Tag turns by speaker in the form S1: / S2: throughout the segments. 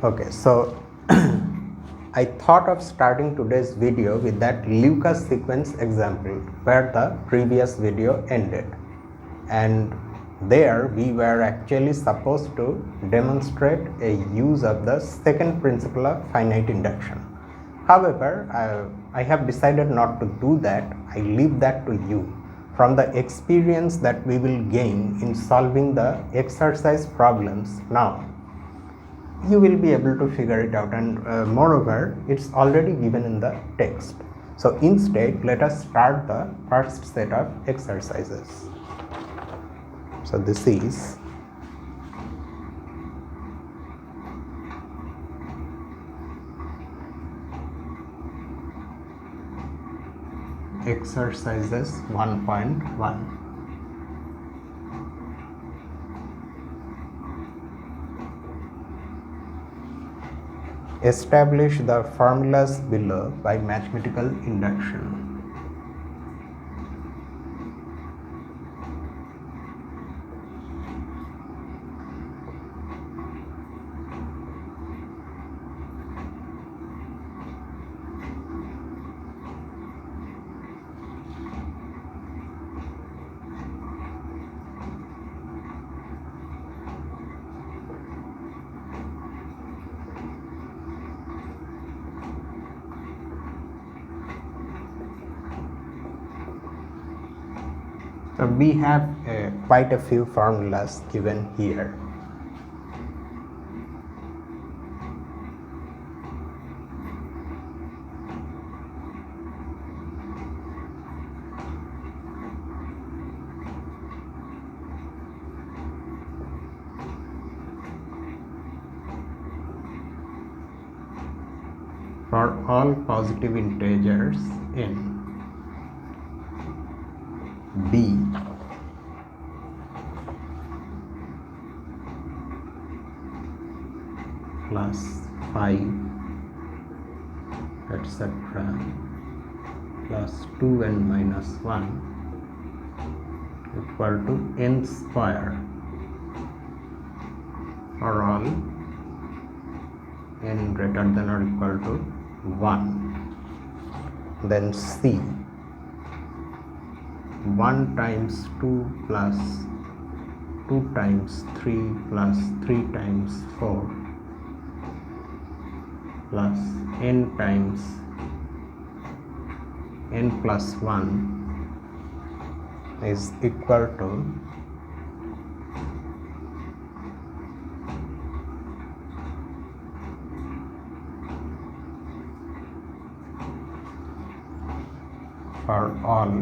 S1: Okay, so I thought of starting today's video with that Lucas sequence example where the previous video ended, and there we were actually supposed to demonstrate a use of the second principle of finite induction. However, I have decided not to do that. I leave that to you. From the experience that we will gain in solving the exercise problems now, you will be able to figure it out, and moreover it's already given in the text. So instead, let us start the first set of exercises. So this is exercises 1.1. Establish the formulas below by mathematical induction. So we have quite a few formulas given here. For all positive integers in B plus 5 etc. plus 2n minus 1 equal to n square for all n greater than or equal to 1. Then C 1 times 2 plus 2 times 3 plus 3 times 4 plus n times n plus 1 is equal to for all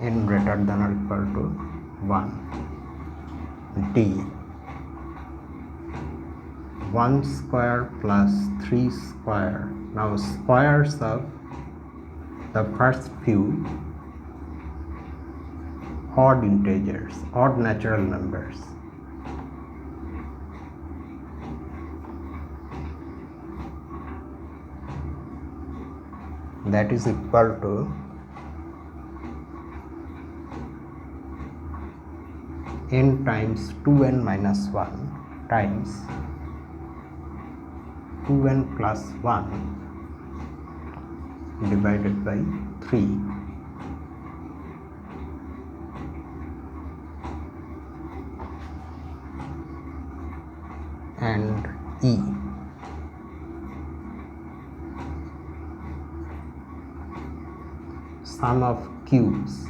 S1: n greater than or equal to 1. D 1 square plus 3 square. Now squares of the first few odd integers, odd natural numbers. That is equal to n times 2n minus 1 times 2n plus 1 divided by 3 and E sum of cubes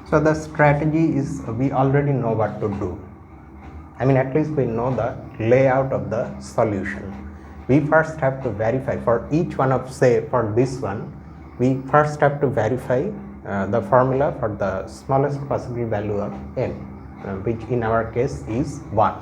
S1: So the strategy is we already know what to do. I mean, at least we know the layout of the solution. We first have to verify for each one of, say for this one, we first have to verify the formula for the smallest possible value of n, which in our case is 1,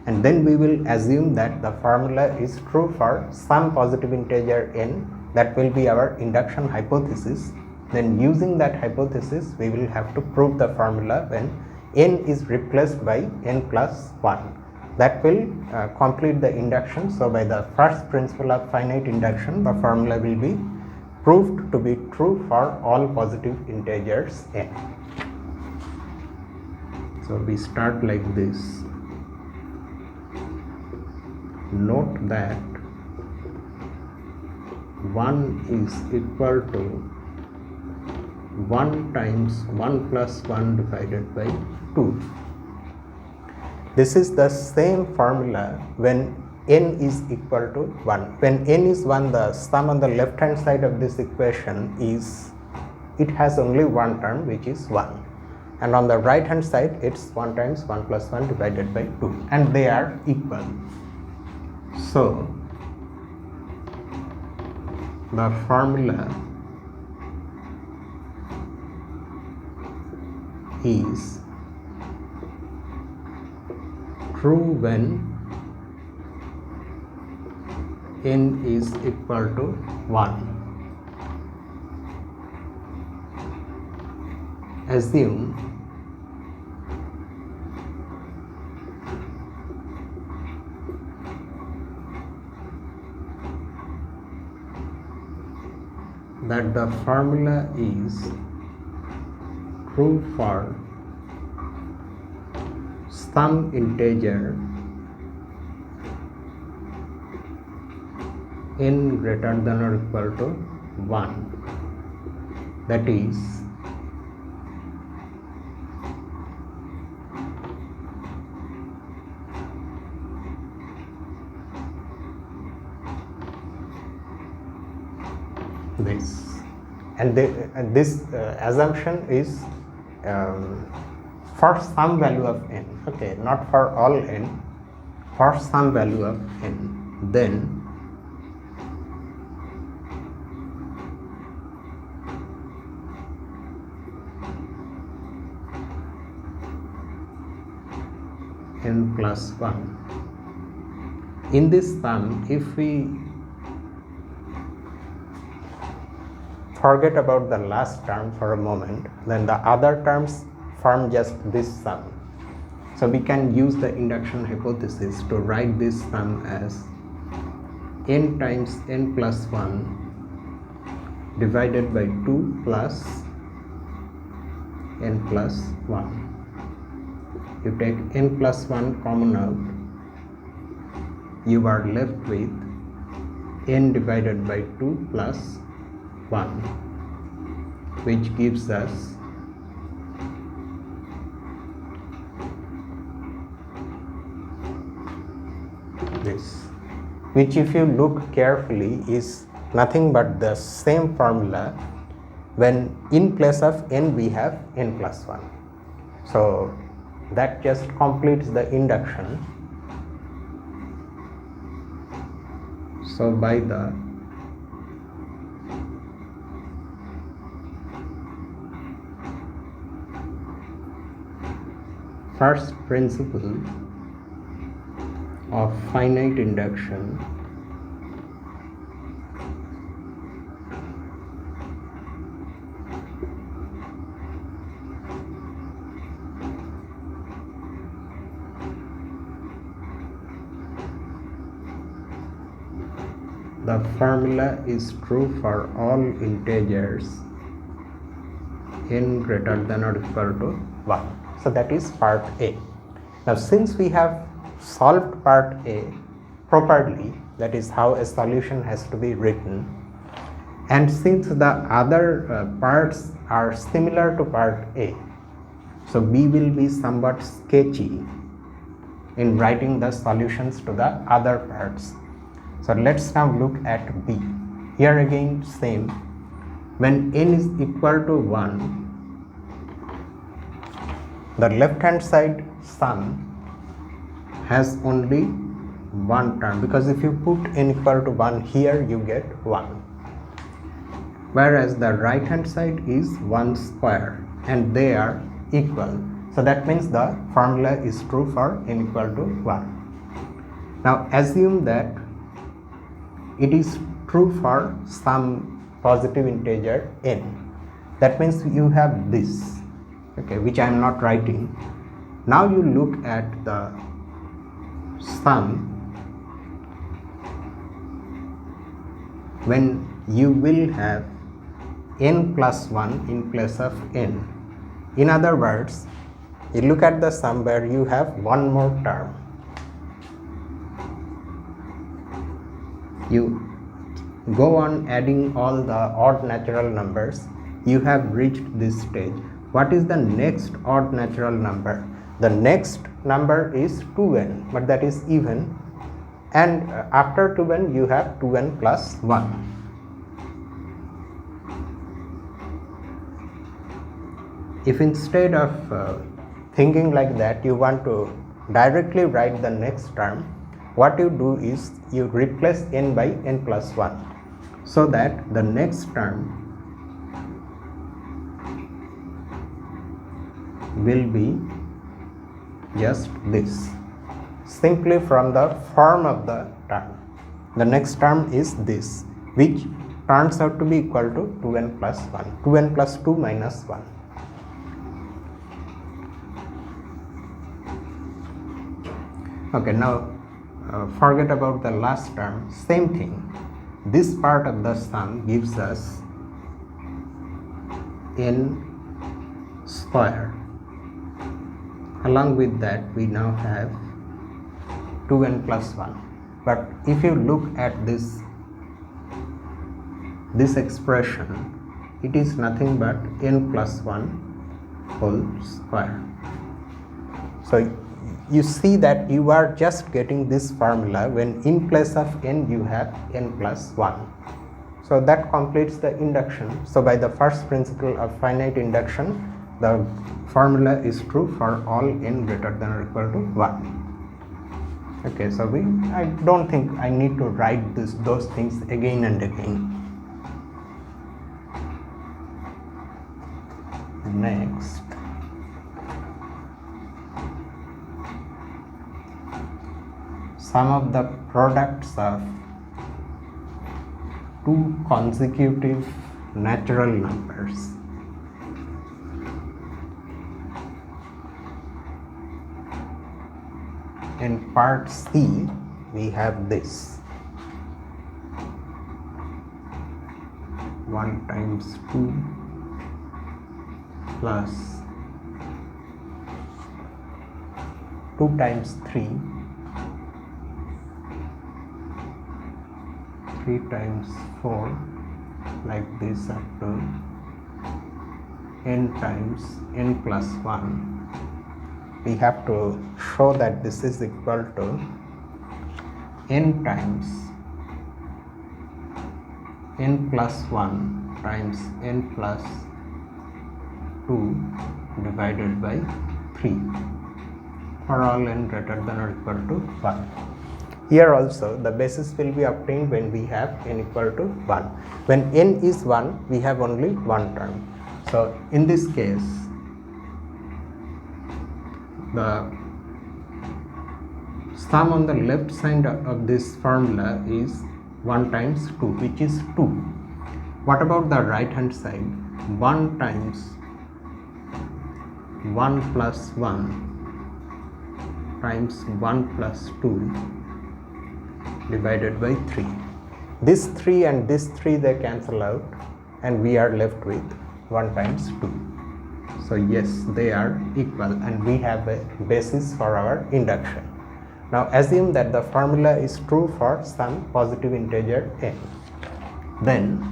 S1: and then we will assume that the formula is true for some positive integer n. That will be our induction hypothesis. Then using that hypothesis we will have to prove the formula when n is replaced by n plus 1. That will complete the induction. So by the first principle of finite induction, the formula will be proved to be true for all positive integers n. So we start like this. Note that 1 is equal to 1 times 1 plus 1 divided by 2. This is the same formula when n is equal to 1. When n is 1, the sum on the left hand side of this equation is, it has only one term which is 1, and on the right hand side it's 1 times 1 plus 1 divided by 2, and they are equal. So the formula is true when n is equal to 1. Assume that the formula is true for some integer n greater than or equal to 1, that is this, and this assumption is for some value of n, okay, not for all n, for some value of n. Then n plus 1. In this sum, if we forget about the last term for a moment, then the other terms form just this sum. So we can use the induction hypothesis to write this sum as n times n plus 1 divided by 2 plus n plus 1. You take n plus 1 common out, you are left with n divided by 2 plus 1, which gives us this, which if you look carefully is nothing but the same formula when in place of n we have n plus 1. So that just completes the induction. So by the first principle of finite induction, the formula is true for all integers n greater than or equal to 1. So that is part A. Now since we have solved part A properly, that is how a solution has to be written, and since the other parts are similar to part A, so B will be somewhat sketchy in writing the solutions to the other parts. So let's now look at B. Here again same, when n is equal to 1, the left hand side sum has only one term, because if you put n equal to 1 here you get 1, whereas the right hand side is 1 square, and they are equal. So that means the formula is true for n equal to 1. Now assume that it is true for some positive integer n. That means you have this, okay, which I am not writing. Now you look at the sum when you will have n plus 1 in place of n. In other words, you look at the sum where you have one more term. You go on adding all the odd natural numbers. You have reached this stage. What is the next odd natural number? The next number is 2n, but that is even, and after 2n you have 2n plus 1. If instead of thinking like that you want to directly write the next term, what you do is you replace n by n plus 1, so that the next term will be just this, simply from the form of the term. The next term is this, which turns out to be equal to 2n plus 1, 2n plus 2 minus 1. Okay, now forget about the last term. Same thing, this part of the sum gives us n square. Along with that we now have 2n plus 1. But if you look at this expression, it is nothing but n plus 1 whole square. So you see that you are just getting this formula when in place of n you have n plus 1. So that completes the induction. So by the first principle of finite induction, the formula is true for all n greater than or equal to 1. Okay, so I don't think I need to write those things again and again. Next, sum of the products of two consecutive natural numbers. In part C, we have this 1 times 2 plus 2 times 3, 3 times 4, like this up to n times n plus 1. We have to show that this is equal to n times n plus 1 times n plus 2 divided by 3 for all n greater than or equal to 1. Here also the basis will be obtained when we have n equal to 1. When n is 1, we have only one term. So in this case, the sum on the left side of this formula is 1 times 2, which is 2. What about the right hand side? 1 times 1 plus 1 times 1 plus 2 divided by 3. This 3 and this 3 they cancel out, and we are left with 1 times 2. So yes, they are equal, and we have a basis for our induction. Now assume that the formula is true for some positive integer n. Then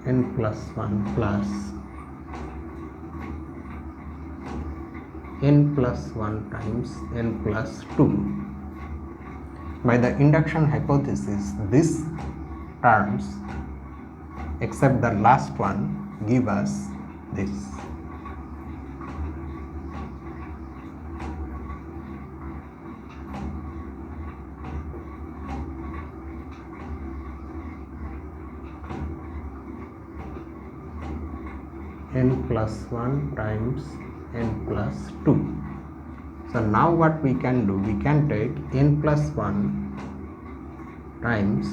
S1: n plus 1 plus n plus 1 times n plus 2. By the induction hypothesis, these terms, except the last one, give us this. N plus 1 times n plus 2. So now what we can do, we can take n plus 1 times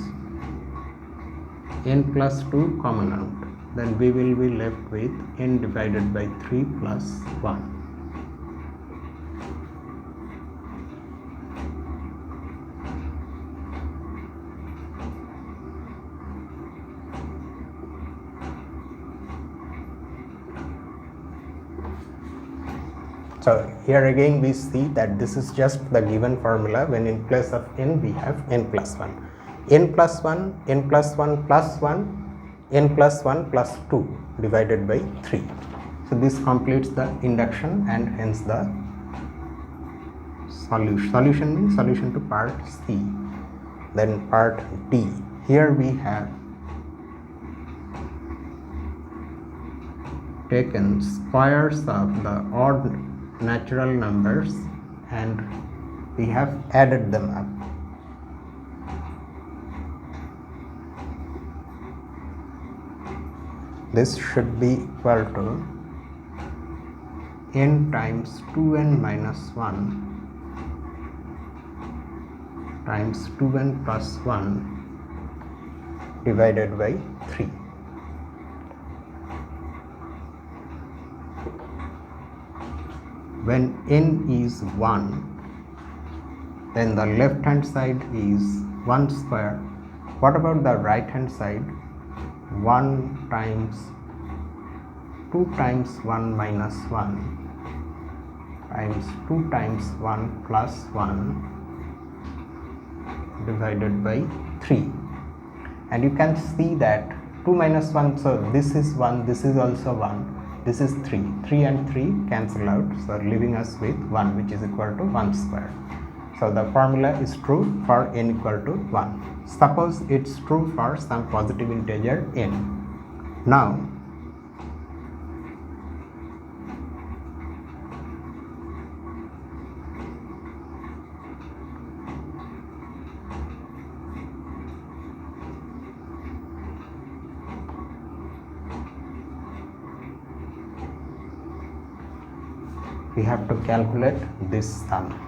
S1: n plus 2 common out. Then we will be left with n divided by 3 plus 1. So here again we see that this is just the given formula when in place of n we have n plus 1. N plus 1, n plus 1 plus 1, n plus 1 plus 2 divided by 3. So this completes the induction and hence the solution. Solution means solution to part C. Then part D. Here we have taken squares of the odd natural numbers and we have added them up. This should be equal to n times 2n minus 1 times 2n plus 1 divided by 3. When n is 1, then the left hand side is 1 square. What about the right hand side? 1 times 2 times 1 minus 1 times 2 times 1 plus 1 divided by 3. And you can see that 2 minus 1, so this is 1, this is also 1. This is 3. 3 and 3 cancel out, so leaving us with 1, which is equal to 1 square. So the formula is true for n equal to 1. Suppose it's true for some positive integer n. Now we have to calculate this sum.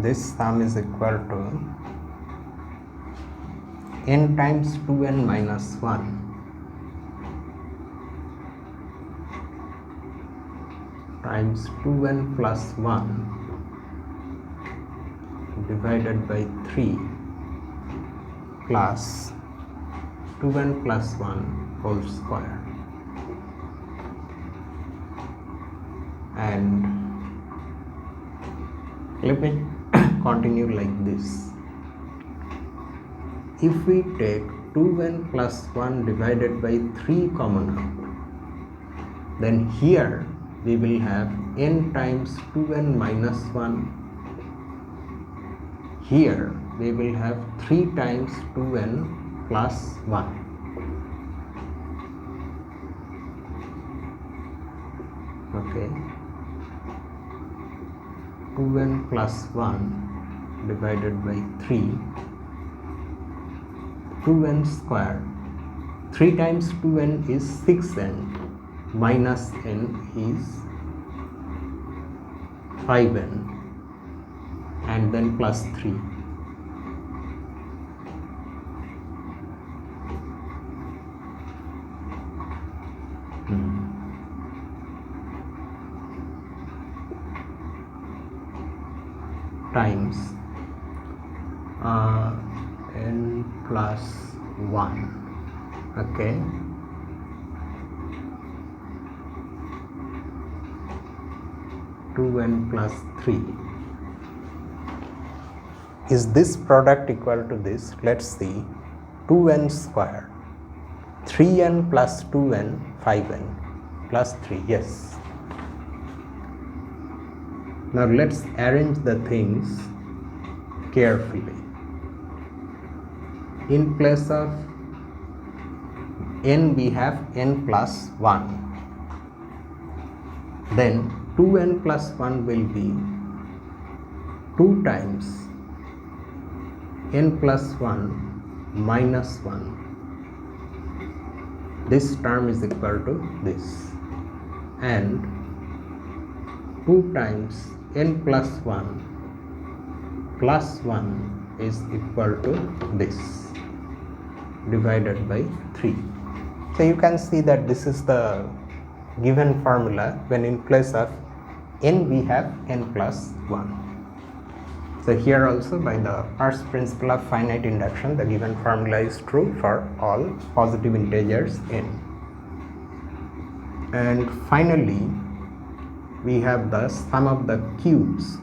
S1: This sum is equal to n times 2n minus 1 times 2n plus 1 divided by 3 plus 2n plus 1 whole square, and let me continue like this. If we take 2n plus 1 divided by 3 common out, then here we will have n times 2n minus 1. Here we will have 3 times 2n plus 1. Okay. 2n plus 1 divided by 3, 2n square. 3 times 2n is 6n, minus n is 5n, and then plus 3. Times n plus 1. Okay, 2n plus 3. Is this product equal to this? Let's see. 2n square, 3n plus 2n, 5n plus 3. Yes. Now let's arrange the things carefully. In place of n we have n plus 1. Then 2n plus 1 will be 2 times n plus 1 minus 1. This term is equal to this, and 2 times n plus 1 plus 1 is equal to this, divided by 3. So you can see that this is the given formula when in place of n we have n plus 1. So here also, by the first principle of finite induction, the given formula is true for all positive integers n. And finally, we have the sum of the cubes.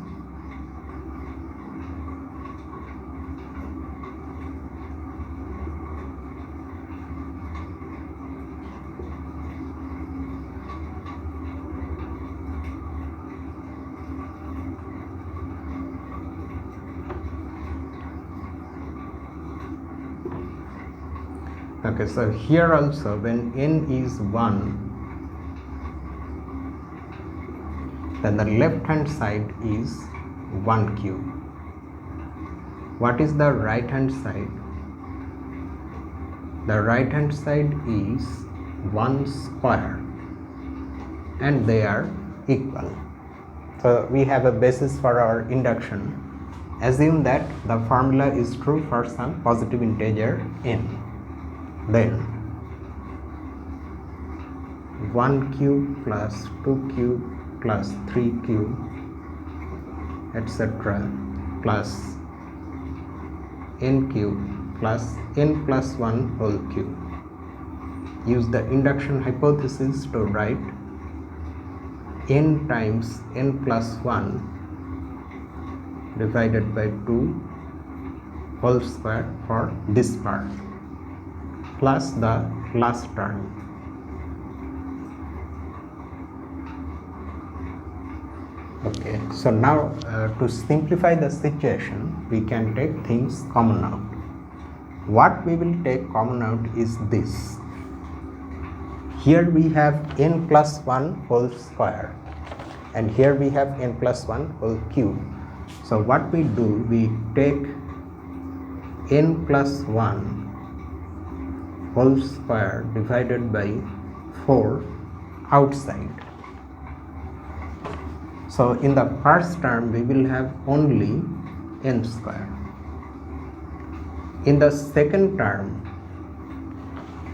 S1: Okay, so here also, when n is 1, then the left hand side is 1 cube. What is the right hand side? The right hand side is 1 square, and they are equal. So we have a basis for our induction. Assume that the formula is true for some positive integer n. Then 1 cube plus 2 cube plus 3 cube, etc., plus n cube plus n plus 1 whole cube. Use the induction hypothesis to write n times n plus 1 divided by 2 whole square for this part, plus the last term. Okay, so now to simplify the situation, we can take things common out. What we will take common out is this. Here we have n plus 1 whole square, and here we have n plus 1 whole cube. So what we do, we take n plus 1 whole square divided by 4 outside. So in the first term we will have only n square. In the second term,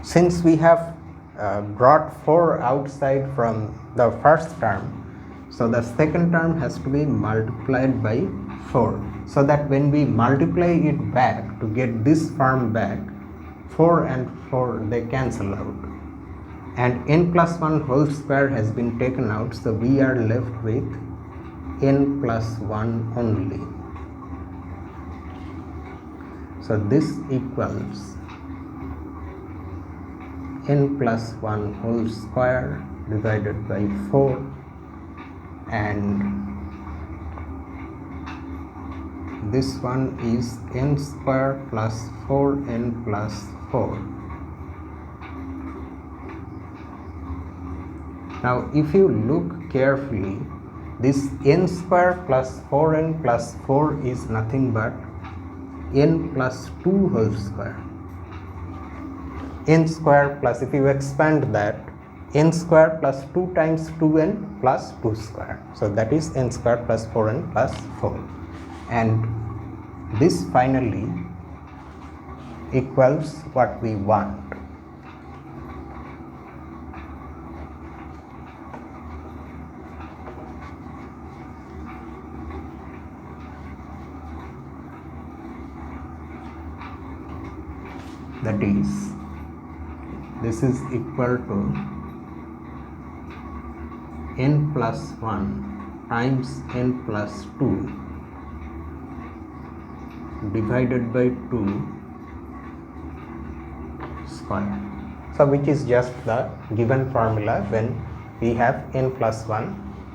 S1: since we have brought 4 outside from the first term, so the second term has to be multiplied by 4, so that when we multiply it back to get this form back, 4 and 4 they cancel out, and n plus 1 whole square has been taken out, so we are left with n plus 1 only. So this equals n plus 1 whole square divided by 4, and this one is n square plus 4n plus 4. Now if you look carefully, this n square plus 4n plus 4 is nothing but n plus 2 whole square. N square plus, if you expand that, n square plus 2 times 2n plus 2 square. So that is n square plus 4n plus 4. And this finally equals what we want. That is, this is equal to n plus 1 times n plus 2 divided by 2 square. So which is just the given formula when we have n plus 1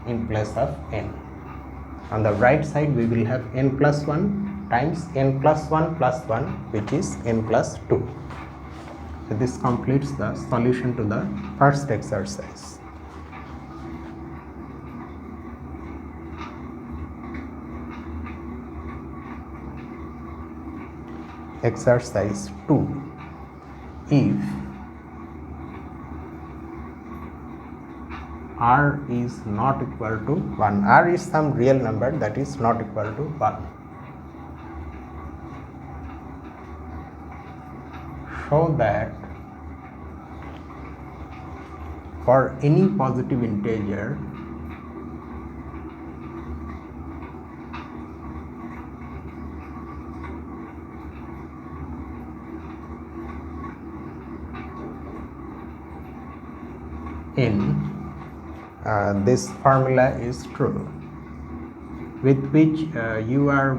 S1: in place of n. On the right side we will have n plus 1 times n plus 1 plus 1, which is n plus 2. So this completes the solution to the first exercise. Exercise 2. If r is not equal to 1, r is some real number that is not equal to 1, show that for any positive integer n, this formula is true, with which you are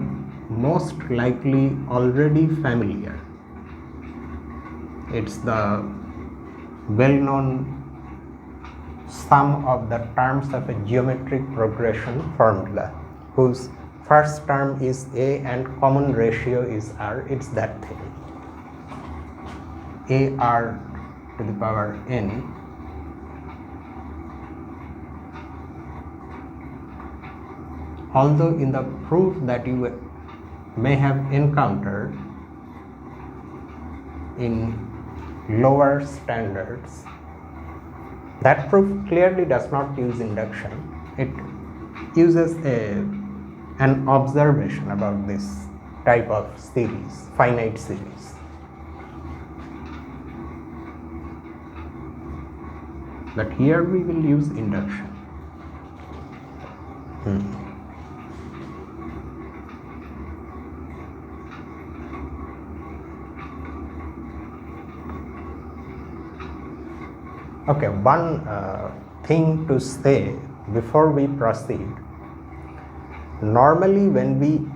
S1: most likely already familiar. It's the well-known sum of the terms of a geometric progression formula, whose first term is a and common ratio is r. It's that thing, ar to the power n although in the proof that you may have encountered in lower standards, that proof clearly does not use induction. It uses an observation about this type of series, finite series. But here we will use induction. Okay, one thing to say before we proceed. Normally when we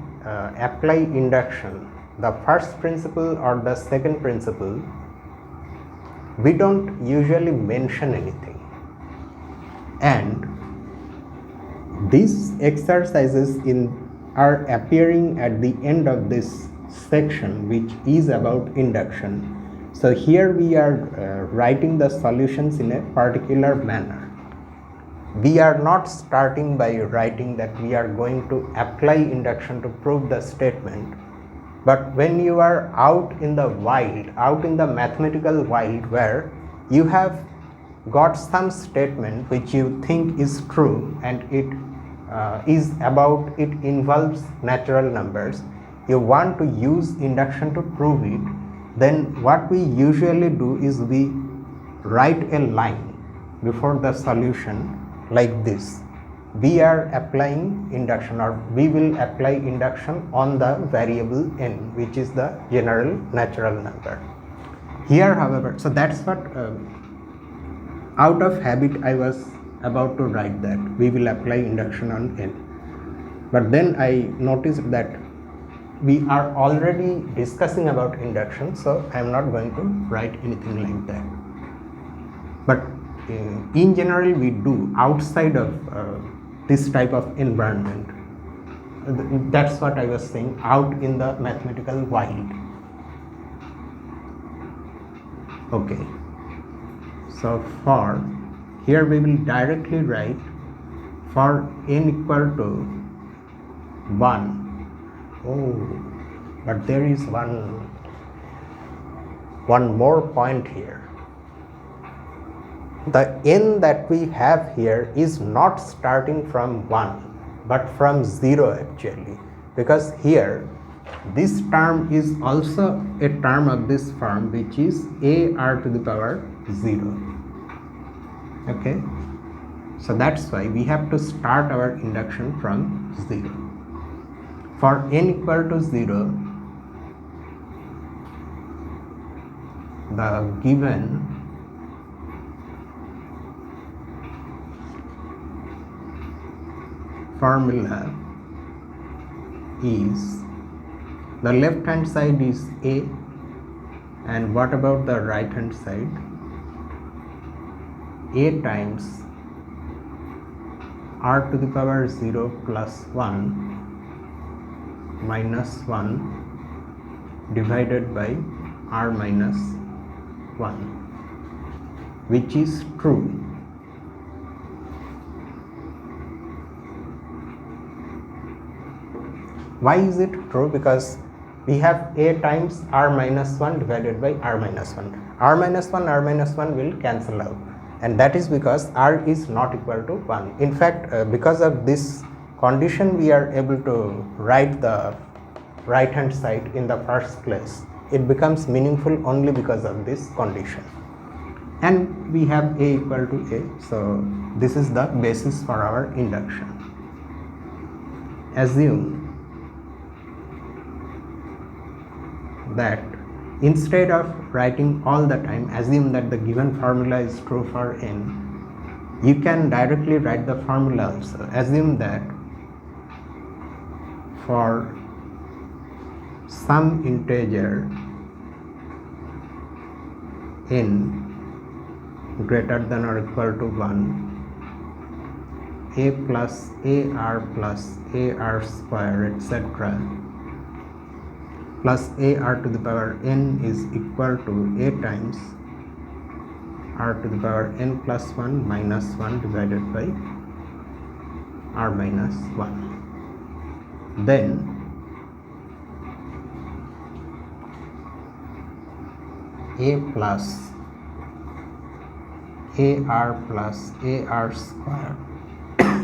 S1: apply induction, the first principle or the second principle, we don't usually mention anything. And these exercises are appearing at the end of this section, which is about induction. So here we are writing the solutions in a particular manner. We are not starting by writing that we are going to apply induction to prove the statement. But when you are out in the wild, out in the mathematical wild, where you have got some statement which you think is true and it involves natural numbers, you want to use induction to prove it, then what we usually do is we write a line before the solution like this. We are applying induction, or we will apply induction on the variable n, which is the general natural number. Here, however, so that's what out of habit I was about to write, that we will apply induction on n. But then I noticed that we are already discussing about induction, so I am not going to write anything like that. But in general we do outside of this type of environment. That's what I was saying, out in the mathematical wild. Okay, so for here we will directly write for n equal to 1. Oh, but there is one more point here. The n that we have here is not starting from 1 but from 0 actually, because here this term is also a term of this form, which is ar to the power 0. Okay, so that's why we have to start our induction from 0. For n equal to 0, the given formula is, the left hand side is A, and what about the right hand side? A times r to the power 0 plus 1 minus 1 divided by r minus 1, which is true. Why is it true? Because we have A times r minus 1 divided by r minus 1. R minus 1 will cancel out, and that is because r is not equal to 1. In fact, because of this condition, we are able to write the right hand side in the first place. It becomes meaningful only because of this condition. And we have A equal to A, so this is the basis for our induction. Assume that instead of writing all the time, assume that the given formula is true for n. You can directly write the formula also. Assume that for some integer n greater than or equal to 1, a plus ar square etc. plus ar to the power n is equal to a times r to the power n plus 1 minus 1 divided by r minus 1. Then a plus ar square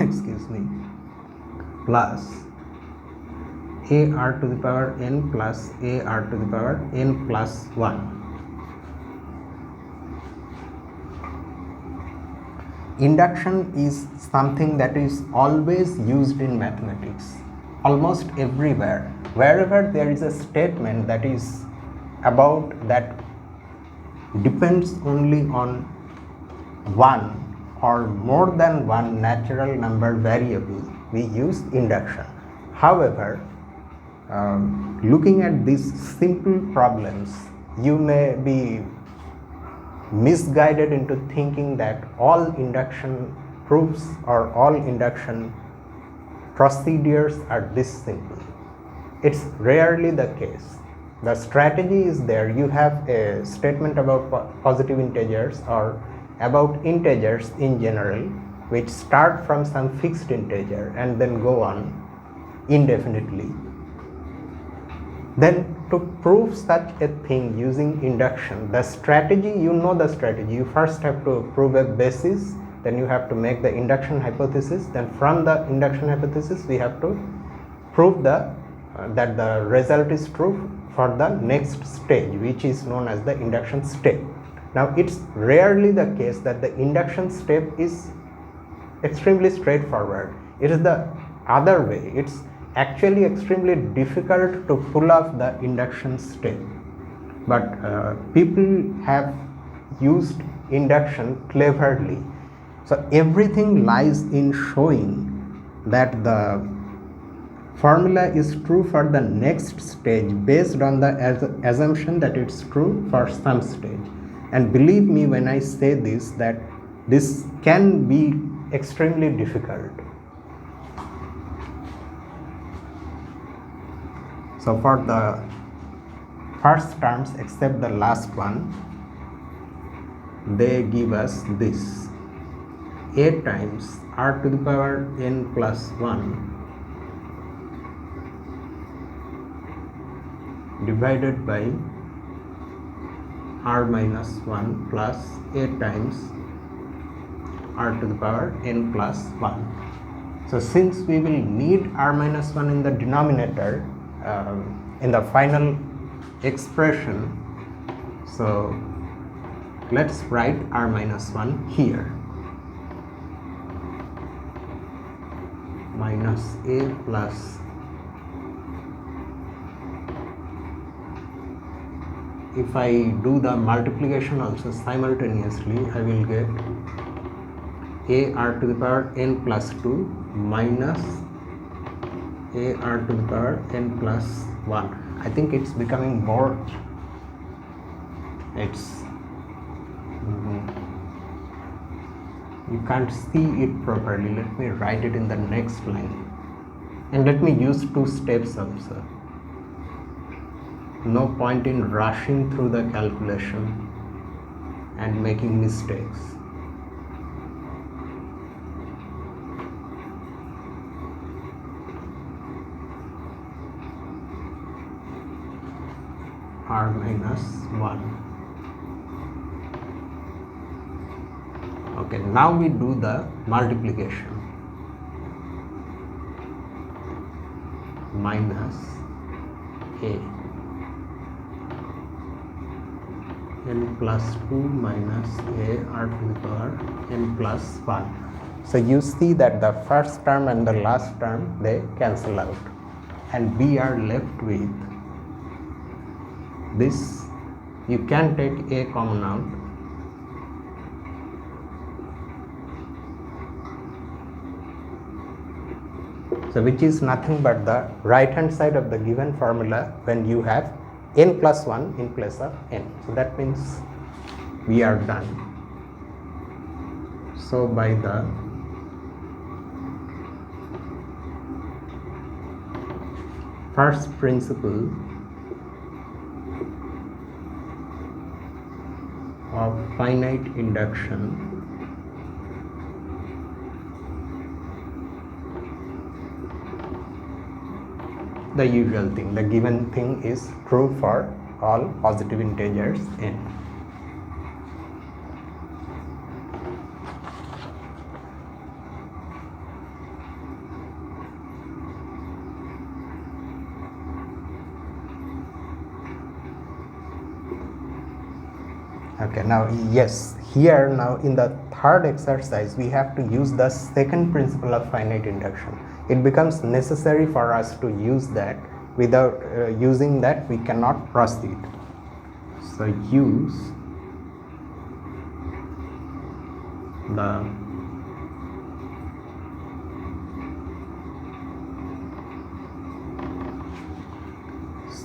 S1: excuse me, plus ar to the power n plus ar to the power n plus 1. Induction is something that is always used in mathematics, almost everywhere. Wherever there is a statement that is about that depends only on one or more than one natural number variable, we use induction. However, looking at these simple problems, you may be misguided into thinking that all induction proofs or all induction procedures are this simple. It's rarely the case. The strategy is there. You have a statement about positive integers or about integers in general, which start from some fixed integer and then go on indefinitely. Then to prove such a thing using induction, the strategy, you know the strategy. You first have to prove a basis, then you have to make the induction hypothesis, then from the induction hypothesis we have to prove that the result is true for the next stage, which is known as the induction step. Now it's rarely the case that the induction step is extremely straightforward. It is the other way. It's actually extremely difficult to pull off the induction step, but people have used induction cleverly. So everything lies in showing that the formula is true for the next stage based on the assumption that it's true for some stage. And believe me when I say this, that this can be extremely difficult. So for the first terms except the last one, they give us this: a times r to the power n plus 1 divided by r minus 1 plus a times r to the power n plus 1. So since we will need r minus 1 in the denominator in the final expression, so let's write r minus 1 here. Minus a plus if I do the multiplication also simultaneously, I will get a r to the power n plus 2 minus a r to the power n plus 1. I think it's becoming more, it's you can't see it properly. Let me write it in the next line, and let me use 2 steps also. No point in rushing through the calculation and making mistakes. R minus 1. Okay, now we do the multiplication. Minus a n plus 2 minus a r to the power n plus 1. So you see that the first term and the last term, they cancel out, and we are left with this. You can take a common out, so which is nothing but the right hand side of the given formula when you have n plus 1 in place of n. So that means we are done. So by the first principle of finite induction, the usual thing, the given thing is true for all positive integers n. Okay, now yes, here now in the third exercise we have to use the second principle of finite induction. It becomes necessary for us to use that. Without using that we cannot proceed. So use the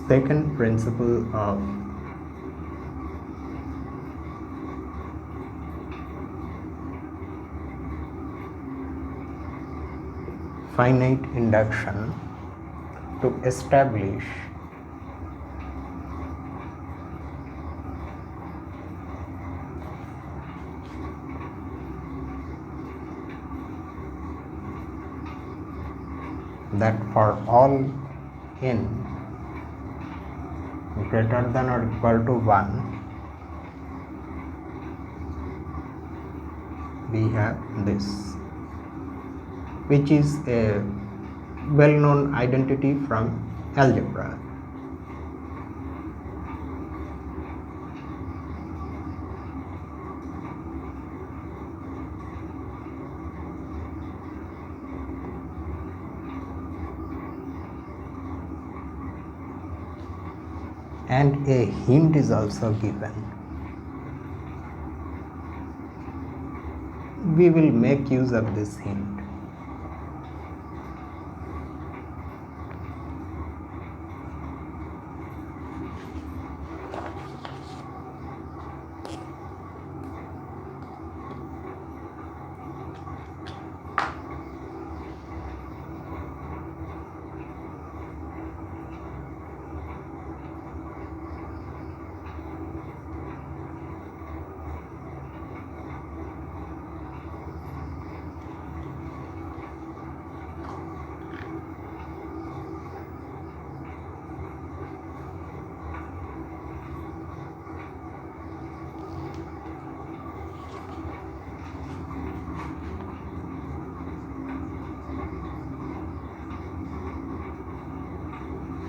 S1: second principle of finite induction to establish that for all n greater than or equal to 1 we have this, which is a well-known identity from algebra. And a hint is also given. We will make use of this hint.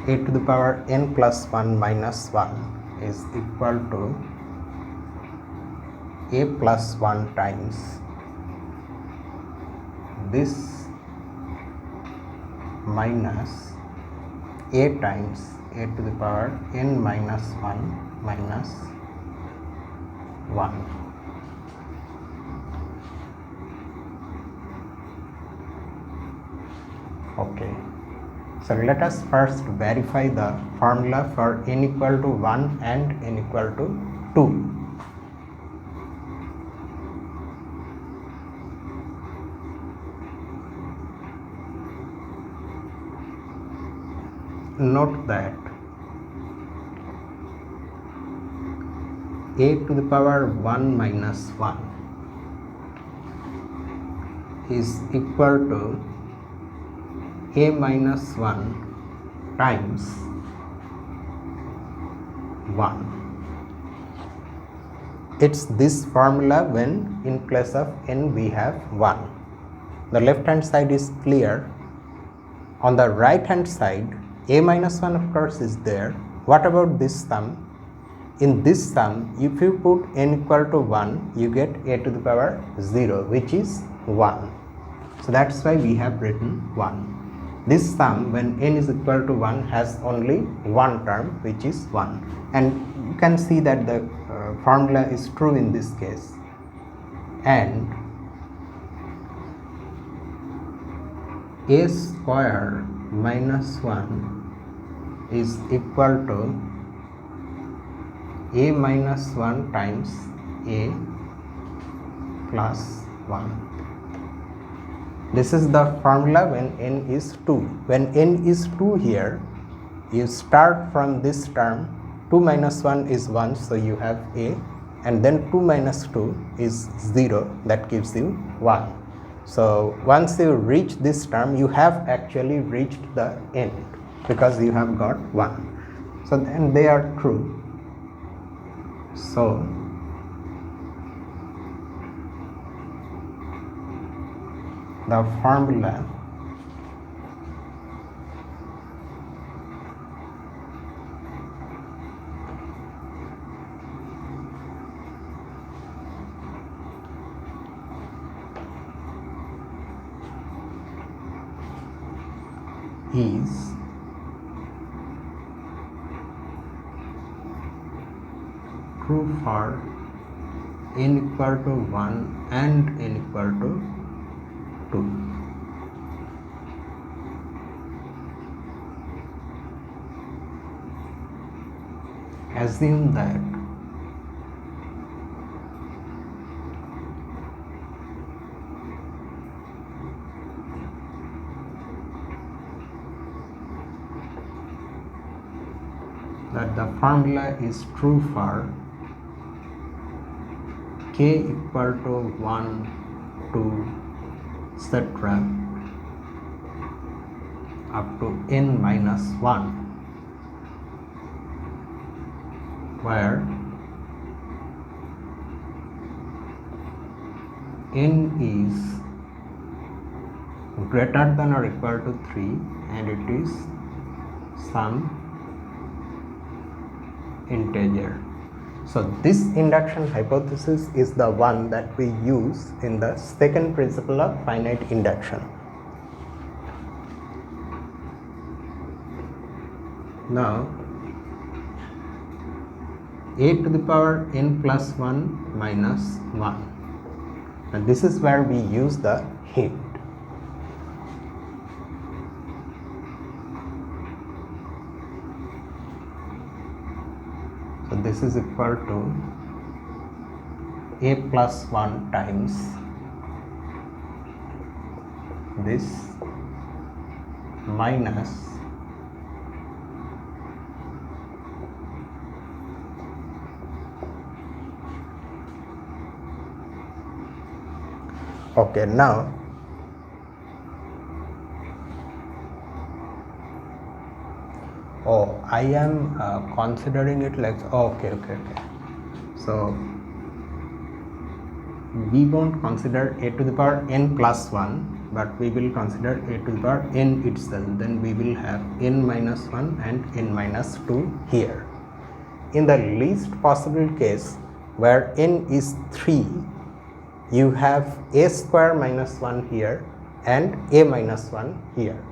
S1: A to the power n plus 1 minus 1 is equal to a plus 1 times this minus a times a to the power n minus 1 minus 1. Okay. So let us first verify the formula for n equal to 1 and n equal to 2. Note that a to the power 1 minus 1 is equal to a minus 1 times 1. It's this formula when in place of n we have 1. The left hand side is clear. On the right hand side, a minus 1 of course is there. What about this sum? In this sum, if you put n equal to 1, you get a to the power 0, which is 1. So that's why we have written 1. This sum when n is equal to 1 has only one term, which is 1. And you can see that the formula is true in this case. And a square minus 1 is equal to a minus 1 times a plus 1. This is the formula when n is 2. When n is 2 here, you start from this term. 2 minus 1 is 1, so you have a, and then 2 minus 2 is 0, that gives you 1. So once you reach this term, you have actually reached the end because you have got 1. So then they are true. So the formula is true for n equal to 1 and n equal to 2. Assume that the formula is true for k equal to 1, 2, etc. up to n minus 1, where n is greater than or equal to 3 and it is some integer. So this induction hypothesis is the one that we use in the second principle of finite induction. Now a to the power n plus 1 minus 1, and this is where we use the hint. So this is equal to a plus 1 times this minus okay. Now I am considering it like okay. So we won't consider a to the power n plus 1, but we will consider a to the power n itself. Then we will have n minus 1 and n minus 2 here. In the least possible case where n is 3, you have a square minus 1 here and a minus 1 here,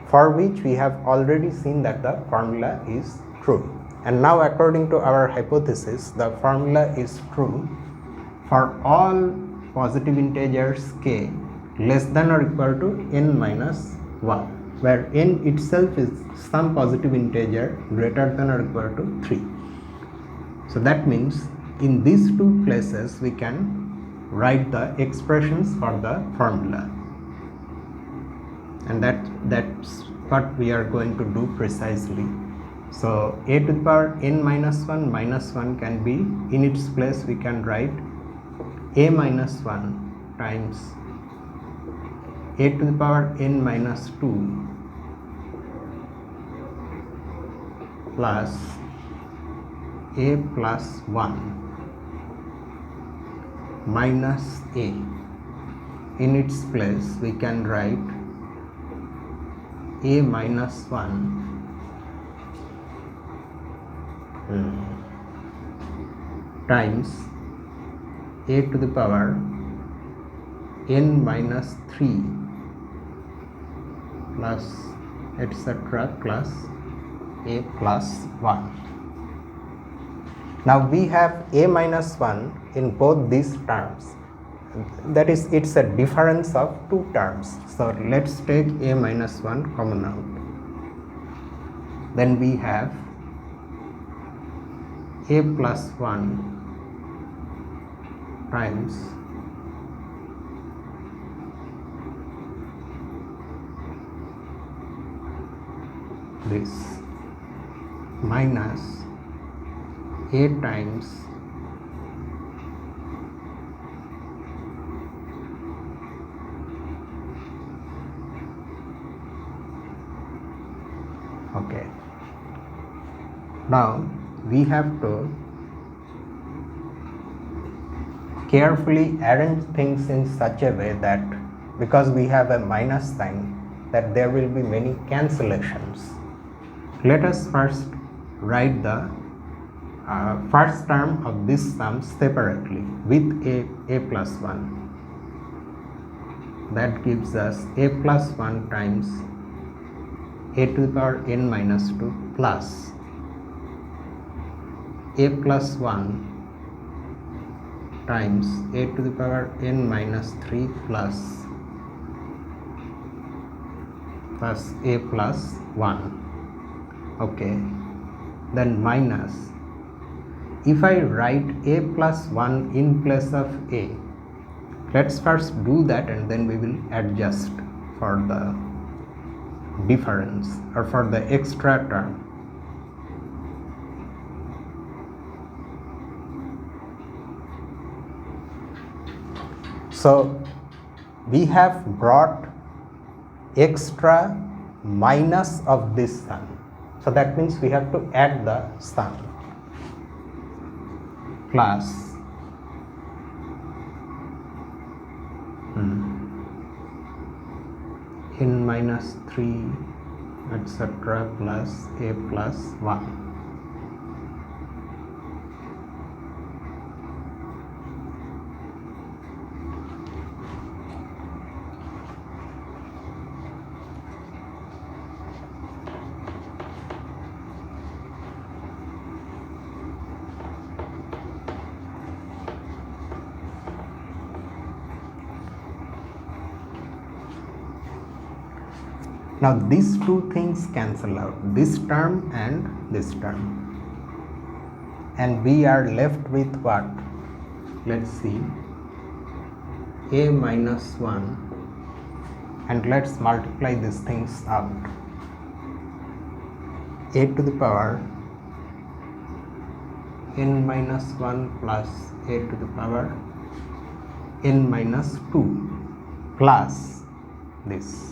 S1: for which we have already seen that the formula is true. And now according to our hypothesis, the formula is true for all positive integers k less than or equal to n minus 1. where n itself is some positive integer greater than or equal to 3. So that means in these two places we can write the expressions for the formula, and that's what we are going to do precisely. So a to the power n minus 1 can be, in its place we can write a minus 1 times a to the power n minus 2 plus a plus 1 minus a. In its place we can write a minus 1 times a to the power n minus 3 plus etc. plus a plus 1. Now we have a minus 1 in both these terms, that is, it's a difference of two terms. So let's take a minus 1 common out. Then we have a plus 1 times this minus a times okay. Now we have to carefully arrange things in such a way that, because we have a minus sign, that there will be many cancellations. Let us first write the first term of this sum separately with a plus 1. That gives us a plus 1 times a to the power n minus 2 plus a plus 1 times a to the power n minus 3 plus a plus 1. Okay, then minus, if I write a plus 1 in place of a, let's first do that and then we will adjust for the difference or for the extra term. So we have brought extra minus of this sum, so that means we have to add the sum, plus n minus 3 etc. plus a plus 1. Now these two things cancel out, this term and this term, and we are left with what? Let's see, a minus 1, and let's multiply these things out. A to the power n minus 1 plus a to the power n minus 2 plus this.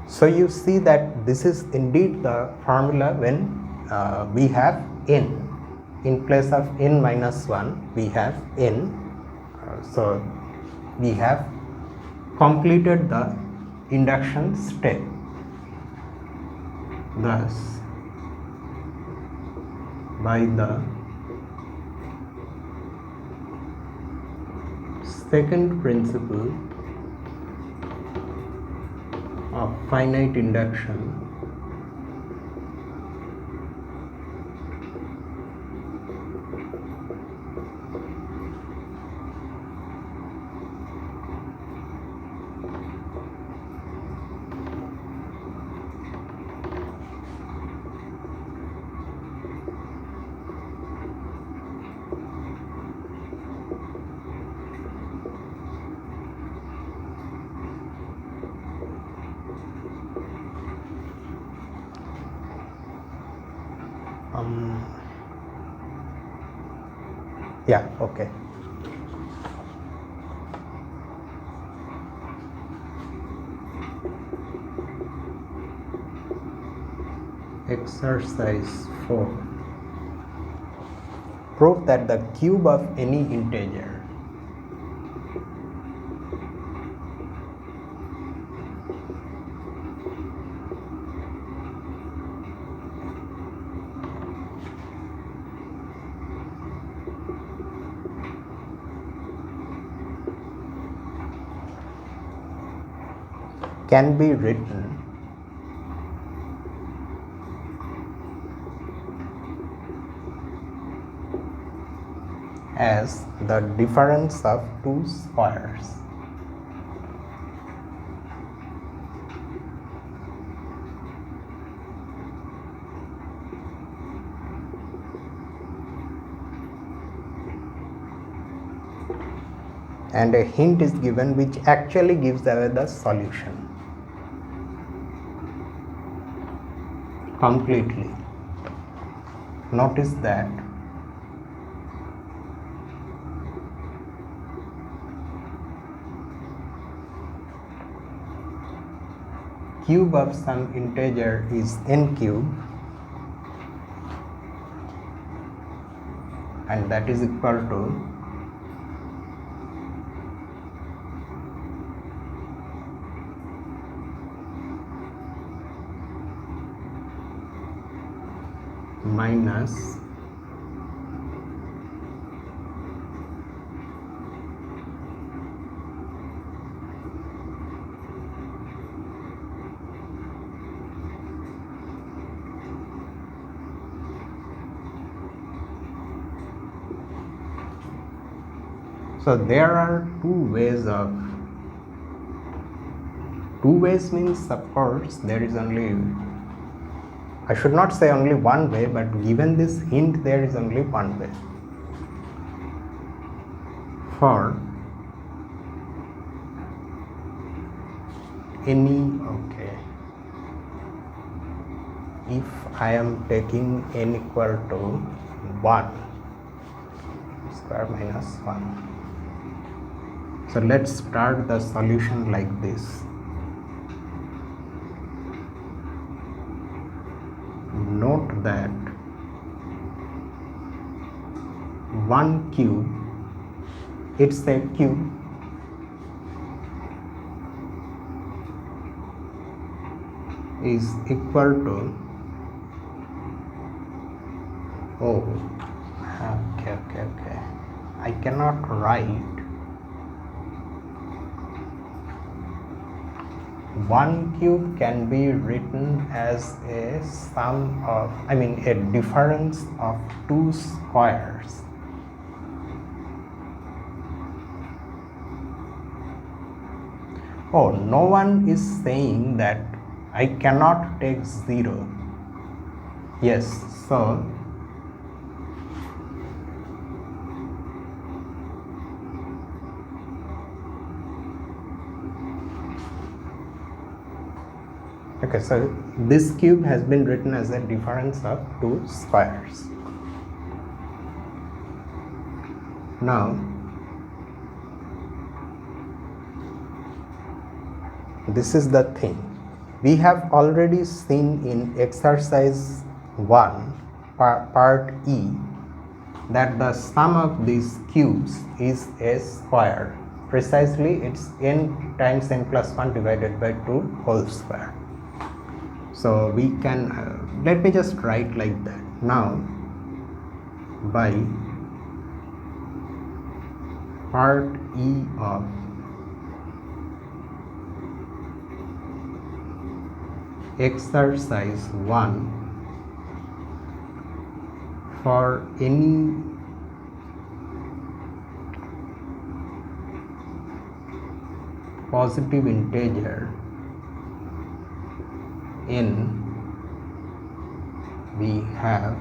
S1: So you see that this is indeed the formula when we have n. In place of n minus 1 we have n. So we have completed the induction step. Thus by the second principle of finite induction, Yeah, okay. Exercise 4. Prove that the cube of any integer can be written as the difference of two squares. And a hint is given which actually gives away the solution completely. Notice that cube of some integer is n cube, and that is equal to minus so there are two ways means of course there is only, I should not say only one way, but given this hint there is only one way. For any, okay, if I am taking n equal to 1 square minus 1. So let's start the solution like this. Note that 1 cube, it's a cube, is equal to, oh, okay, I cannot write 1 cube can be written as a sum of, I mean a difference of two squares. Oh, no one is saying that I cannot take 0. Yes, so okay, so this cube has been written as a difference of two squares. Now, this is the thing. We have already seen in exercise 1, part E, that the sum of these cubes is a square. Precisely, it's n times n plus 1 divided by 2 whole square. So we can, let me just write like that. Now, by part E of exercise 1, for any positive integer n, we have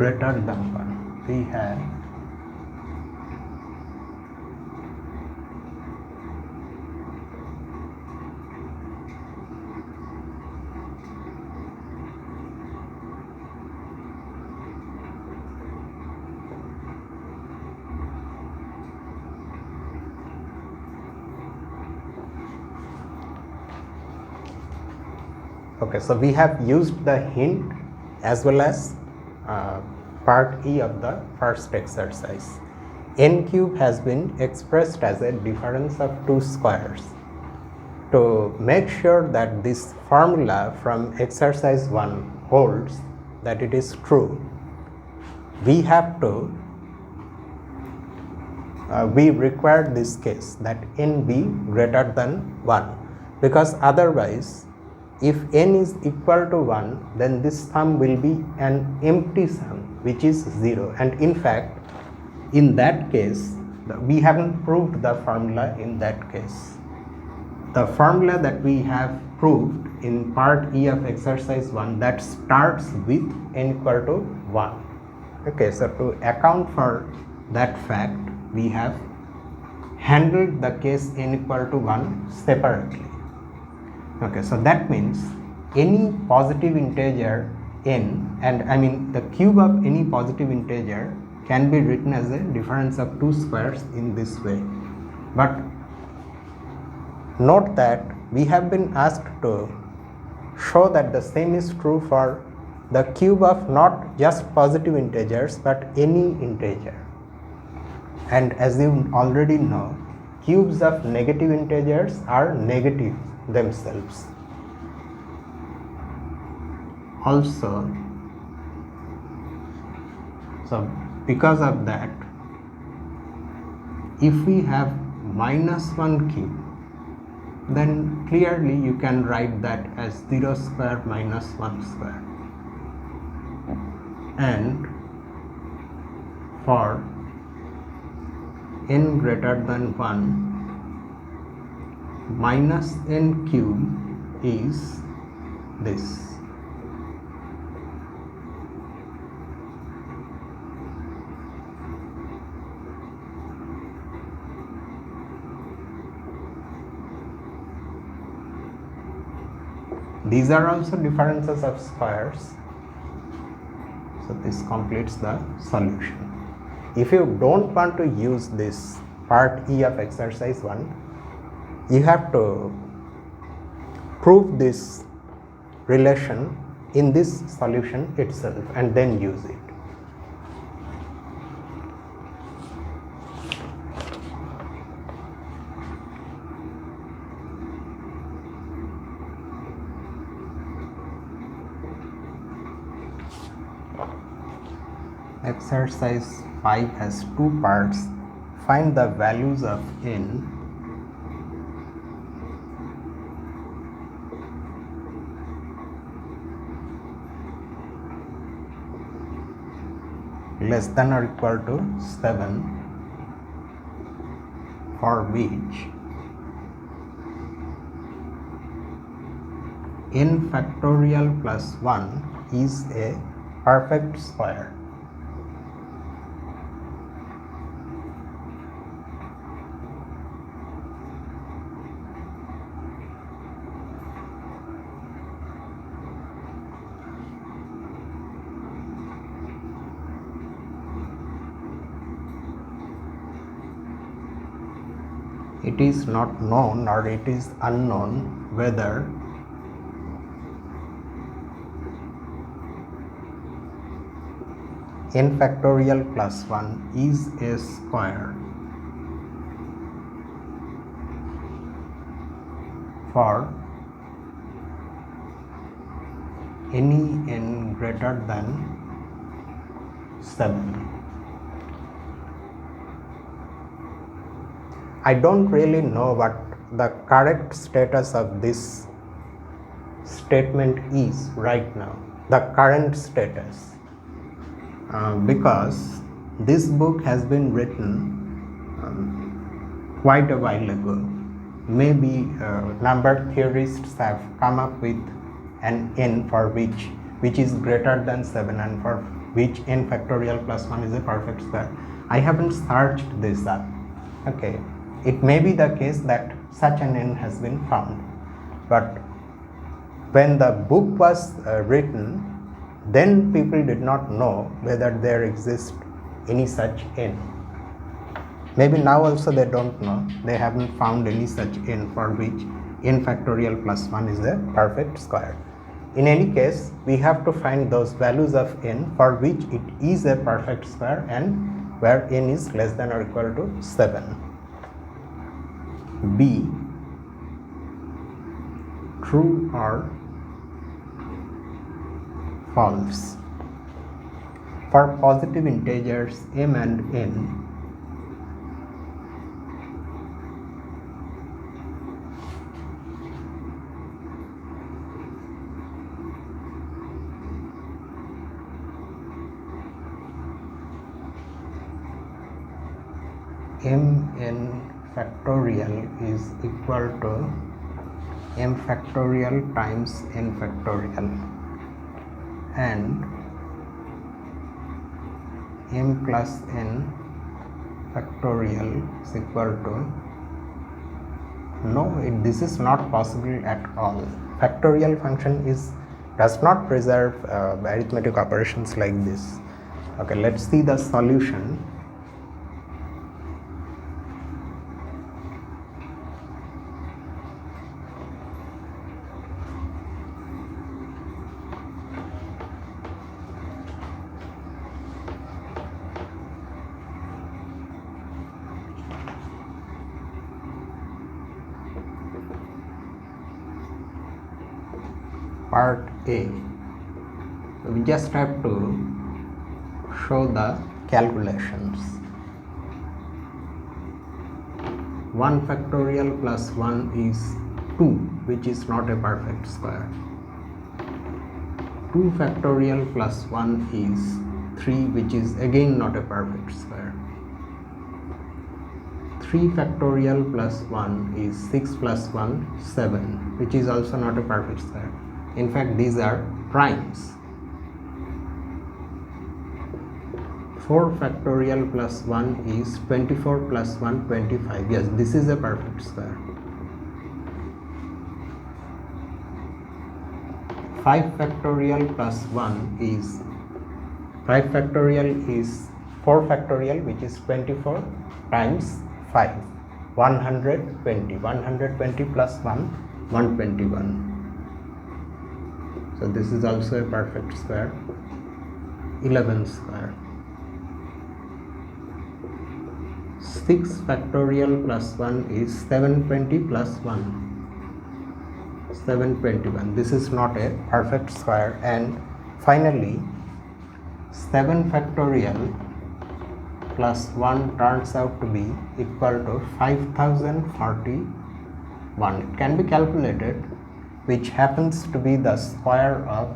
S1: greater than 1. We have okay, so we have used the hint as well as part E of the first exercise. N cube has been expressed as a difference of two squares. To make sure that this formula from exercise 1 holds, that it is true, we have to we require this case that n be greater than 1, because otherwise if n is equal to 1, then this sum will be an empty sum which is 0, and in fact in that case we haven't proved the formula. In that case, the formula that we have proved in part E of exercise 1, that starts with n equal to 1. Okay, so to account for that fact, we have handled the case n equal to 1 separately. Okay, so that means any positive integer n, and I mean the cube of any positive integer, can be written as a difference of two squares in this way. But note that we have been asked to show that the same is true for the cube of not just positive integers but any integer. And as you already know, cubes of negative integers are negative themselves. Also, so because of that, if we have -1 cube, then clearly you can write that as 0 square minus 1 square. And for n greater than 1, minus n cube is this. These are also differences of squares. So this completes the solution. If you don't want to use this part E of exercise 1, you have to prove this relation in this solution itself and then use it. Exercise 5 has two parts. Find the values of n less than or equal to 7 for which n factorial plus 1 is a perfect square. It is not known or it is unknown whether n factorial plus 1 is a square for any n greater than 7. I don't really know what the correct status of this statement is right now, the current status, because this book has been written quite a while ago. Maybe number theorists have come up with an n for which is greater than 7, and for which n factorial plus 1 is a perfect square. I haven't searched this up. Okay, it may be the case that such an n has been found, but when the book was written, then people did not know whether there exists any such n. Maybe now also they don't know, they haven't found any such n for which n factorial plus 1 is a perfect square. In any case, we have to find those values of n for which it is a perfect square and where n is less than or equal to 7. B, true or false. For positive integers m and n, mn factorial is equal to m factorial times n factorial, and m plus n factorial is equal to, no, this is not possible at all. Factorial function does not preserve arithmetic operations like this. Okay, let's see the solution. Part A. We just have to show the calculations. 1 factorial plus 1 is 2, which is not a perfect square. 2 factorial plus 1 is 3, which is again not a perfect square. 3 factorial plus 1 is 6 plus 1, 7, which is also not a perfect square. In fact, these are primes. 4 factorial plus 1 is 24 plus 1, 25. Yes, this is a perfect square. 5 factorial plus 1 is 5 factorial is 4 factorial, which is 24 times 5, 120. 120 plus 1, 121. So this is also a perfect square. 11 square. 6 factorial plus 1 is 720 plus 1, 721. This is not a perfect square. And finally, 7 factorial plus 1 turns out to be equal to 5041. It can be calculated, which happens to be the square of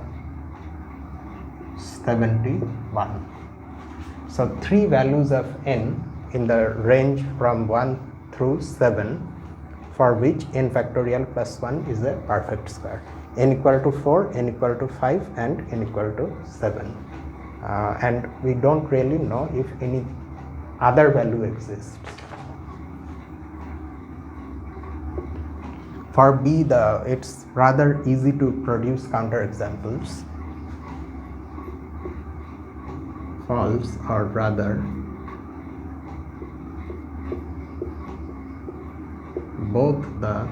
S1: 71. So 3 values of n in the range from 1 through 7 for which n factorial plus 1 is a perfect square. N equal to 4, n equal to 5 and n equal to 7. And we don't really know if any other value exists. For B, it's rather easy to produce counterexamples. False, or rather, both the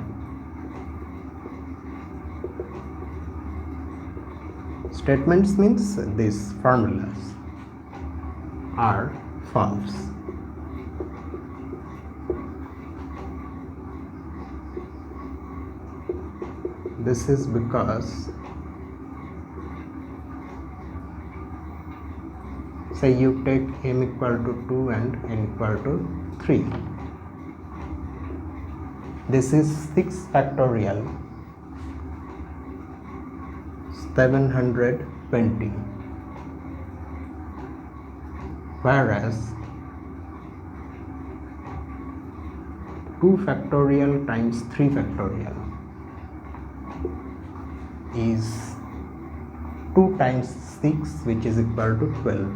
S1: statements, means these formulas, are false. This is because, say you take m equal to 2 and n equal to 3. This is 6 factorial 720, whereas 2 factorial times 3 factorial is 2 times 6, which is equal to 12.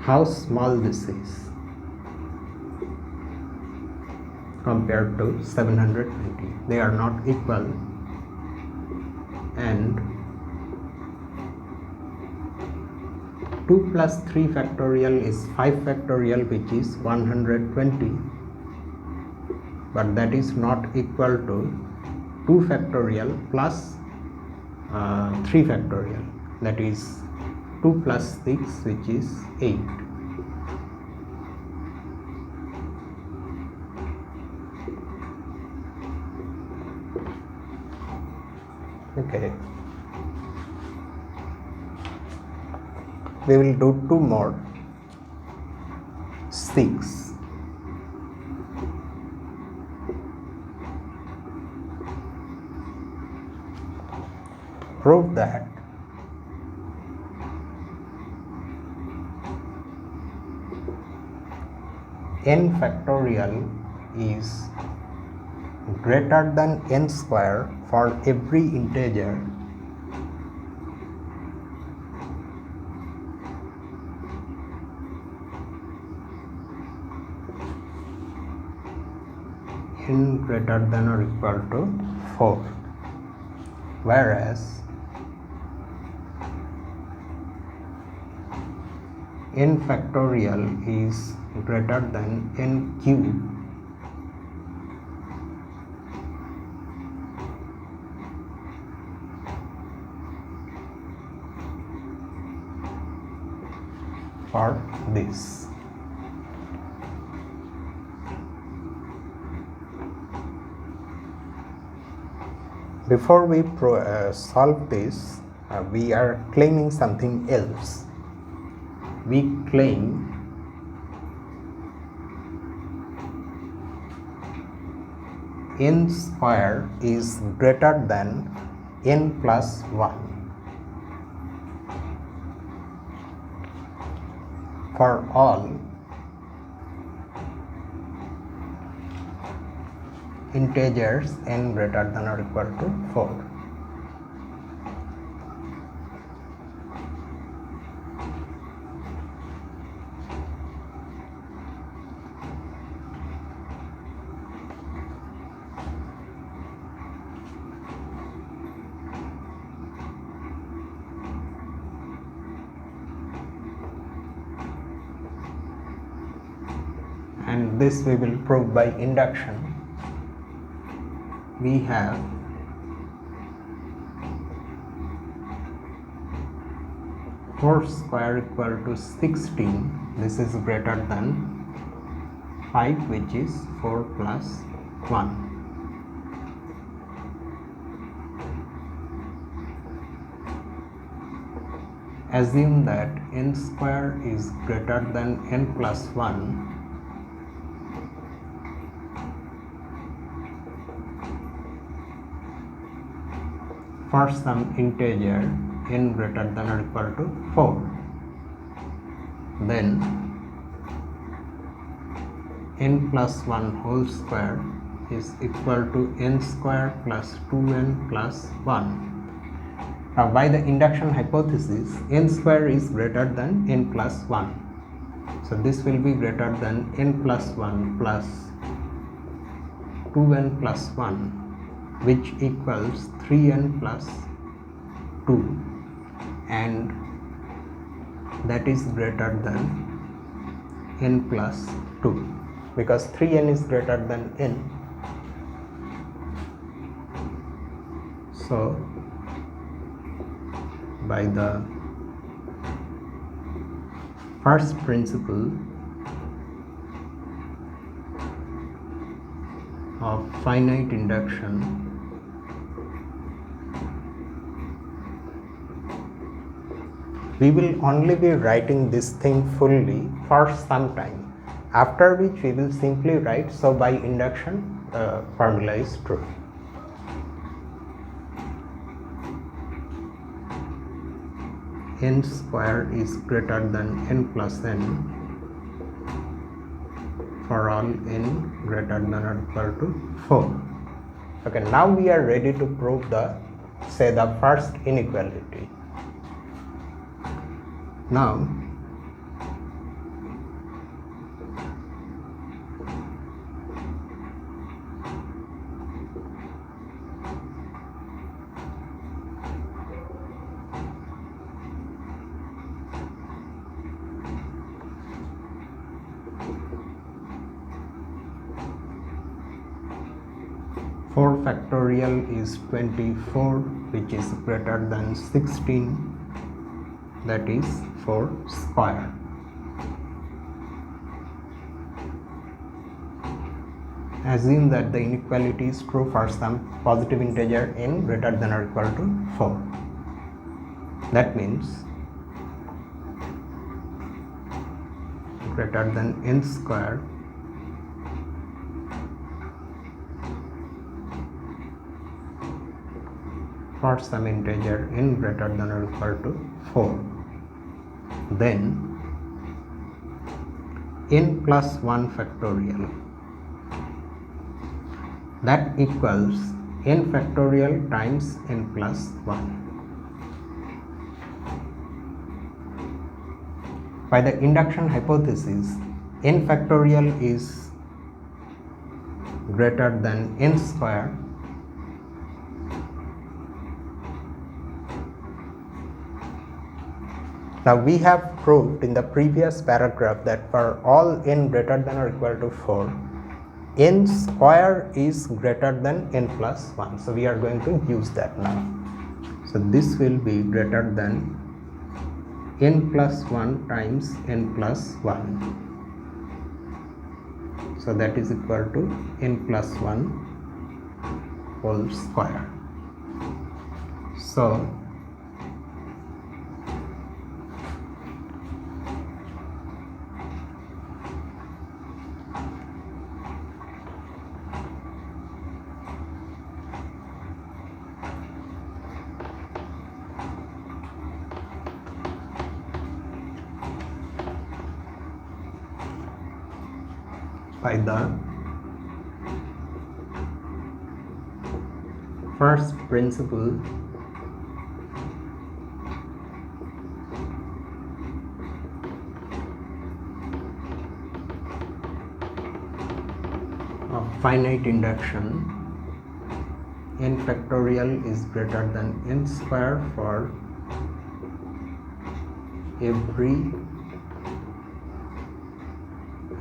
S1: How small this is compared to 720. They are not equal, and 2 plus 3 factorial is 5 factorial, which is 120, but that is not equal to 2 factorial plus 3 factorial, that is 2 plus 6, which is 8. Okay, we will do 2 more. 6. Prove that n factorial is greater than n square for every integer n greater than or equal to 4, whereas n factorial is greater than n cube for this. Before we solve this, we are claiming something else. We claim n square is greater than n plus 1 for all integers n greater than or equal to 4. And this we will prove by induction. We have four square equal to 16. This is greater than 5, which is 4 plus 1. Assume that n square is greater than n plus 1. For some integer n greater than or equal to 4, then n plus 1 whole square is equal to n square plus 2n plus 1. Now by the induction hypothesis, n square is greater than n plus 1. So this will be greater than n plus 1 plus 2n plus 1, which equals 3n plus 2, and that is greater than n plus 2, because 3n is greater than n. So by the first principle of finite induction, we will only be writing this thing fully for some time, after which we will simply write, so by induction the formula is true. N square is greater than n plus n for all n greater than or equal to 4. Okay, now we are ready to prove the first inequality. Now four factorial is 24, which is greater than 16, that is 4 square. Assume that the inequality is true for some positive integer n greater than or equal to 4. That means greater than n square for some integer n greater than or equal to 4. Then n plus 1 factorial, that equals n factorial times n plus 1. By the induction hypothesis, n factorial is greater than n square Now we have proved in the previous paragraph that for all n greater than or equal to 4, n square is greater than n plus 1. So we are going to use that now. So this will be greater than n plus 1 times n plus 1. So that is equal to n plus 1 whole square. So by the first principle of finite induction, n factorial is greater than n square for every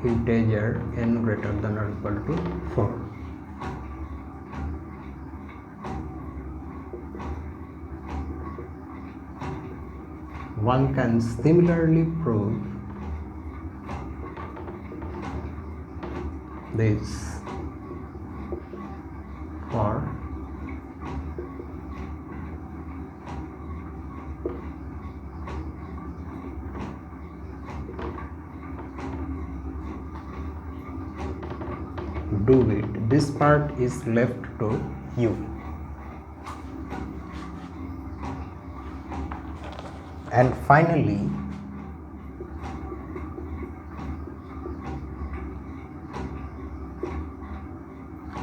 S1: integer n greater than or equal to 4. One can similarly prove this for do it. This part is left to you. And finally,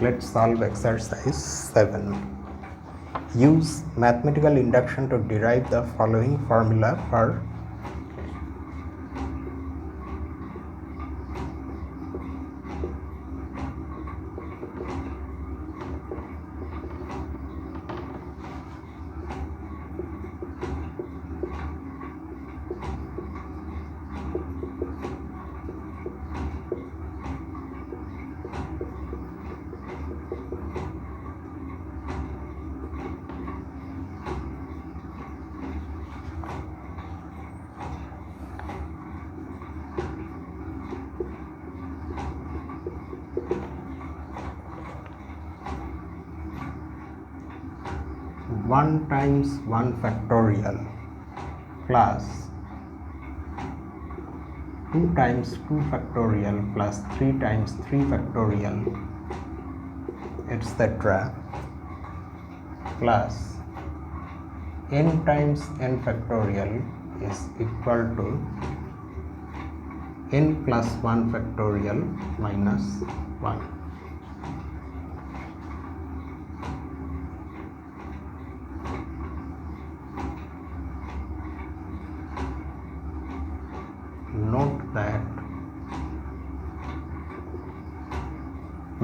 S1: let's solve exercise 7. Use mathematical induction to derive the following formula for one times 1 factorial plus 2 times 2 factorial plus 3 times 3 factorial etc. plus n times n factorial is equal to n plus 1 factorial minus 1.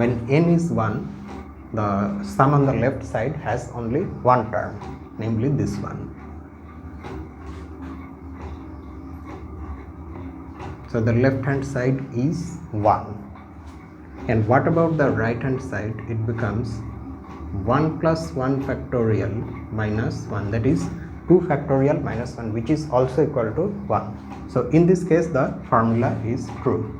S1: when n is 1, the sum on the left side has only one term, namely this one. So the left hand side is 1. And what about the right hand side? It becomes 1 plus 1 factorial minus 1, that is 2 factorial minus 1, which is also equal to 1. So in this case the formula is true.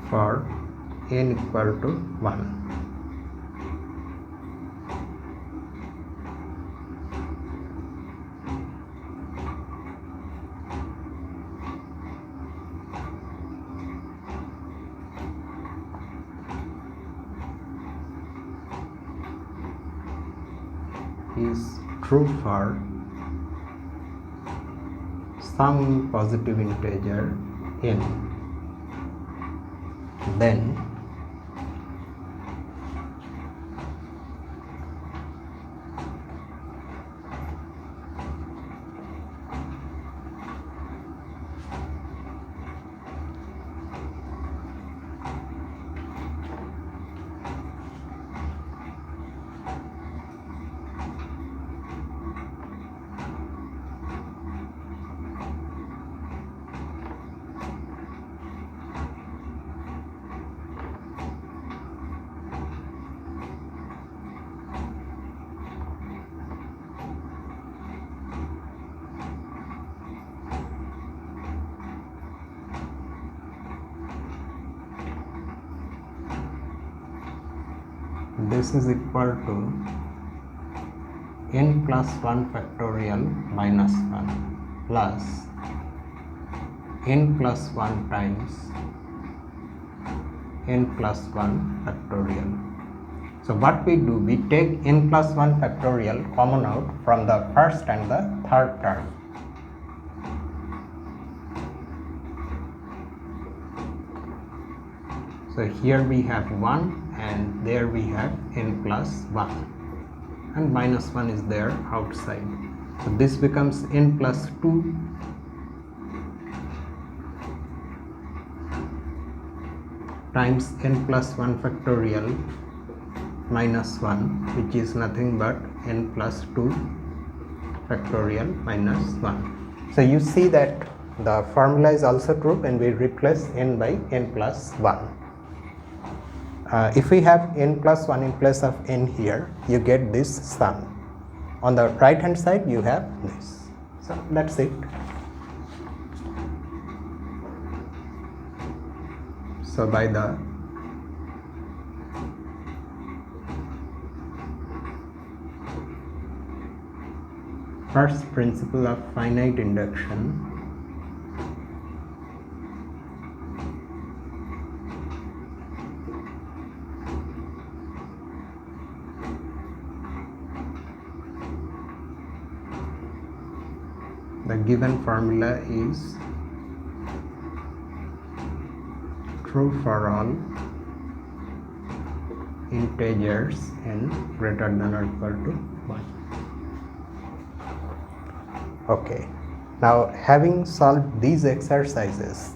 S1: For n equal to 1. Is true for some positive integer n, then this is equal to n plus 1 factorial minus 1 plus n plus 1 times n plus 1 factorial. So what we do, we take n plus 1 factorial common out from the first and the third term. So here we have 1 and there we have n plus 1 and minus 1 is there outside. So this becomes n plus 2 times n plus 1 factorial minus 1, which is nothing but n plus 2 factorial minus 1. So you see that the formula is also true when we replace n by n plus 1. If we have n plus 1 in place of n here, you get this sum. On the right hand side you have this. So that's it. So by the first principle of finite induction, the given formula is true for all integers n greater than or equal to 1. Okay, now having solved these exercises,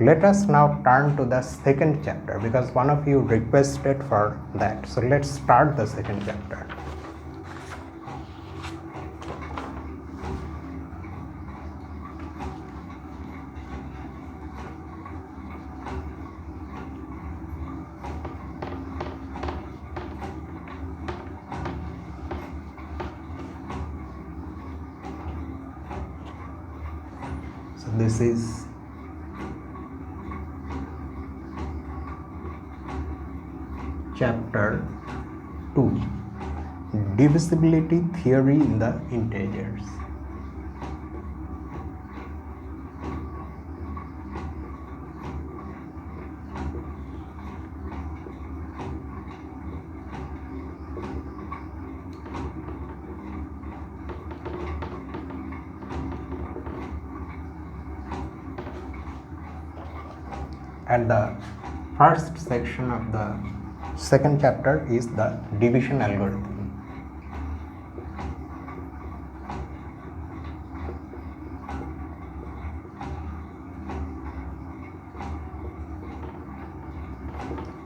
S1: let us now turn to the second chapter, because one of you requested for that. So let's start the second chapter. This is chapter 2, divisibility theory in the integers. At the first section of the second chapter is the division algorithm.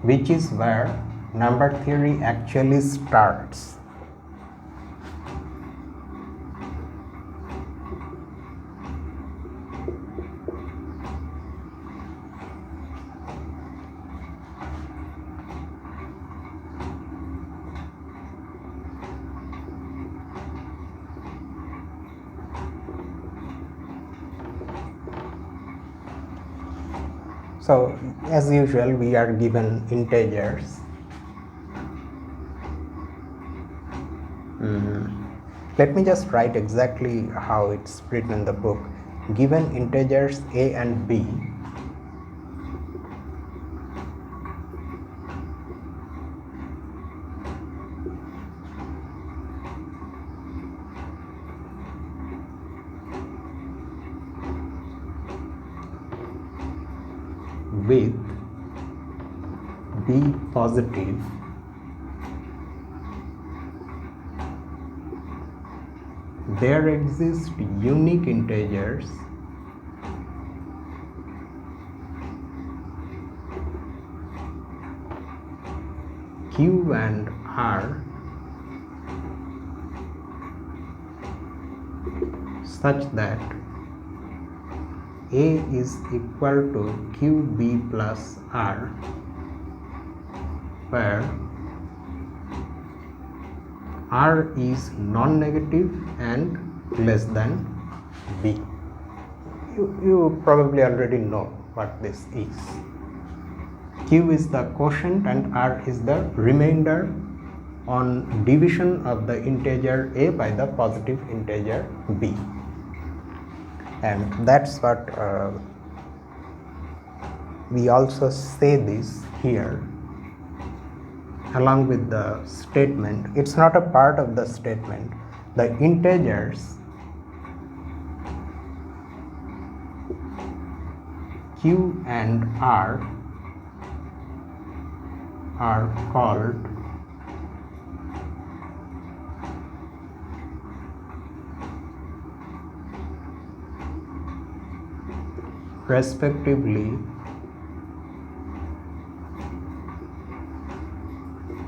S1: Which is where number theory actually starts. So as usual, we are given integers. Let me just write exactly how it's written in the book. Given integers a and b, with b positive, there exist unique integers q and r such that a is equal to qb plus r, where r is non-negative and less than b. You probably already know what this is. Q is the quotient and r is the remainder on division of the integer a by the positive integer b. And that's what we also say this here along with the statement. It's not a part of the statement. The integers q and r are called respectively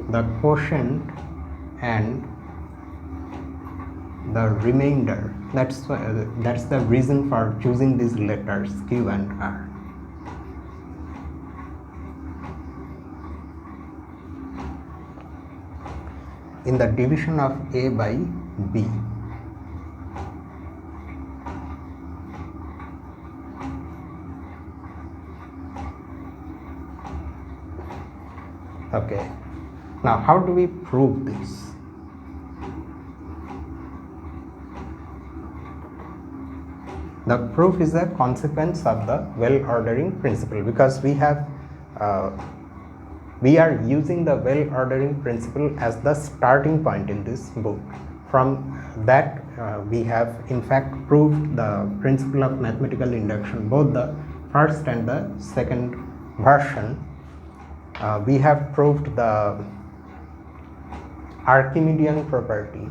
S1: the quotient and the remainder. That's the reason for choosing these letters q and r. In the division of a by b. Okay, now how do we prove this? The proof is a consequence of the well-ordering principle, because we are using the well-ordering principle as the starting point in this book. From that we have in fact proved the principle of mathematical induction, both the first and the second version. We have proved the Archimedean property.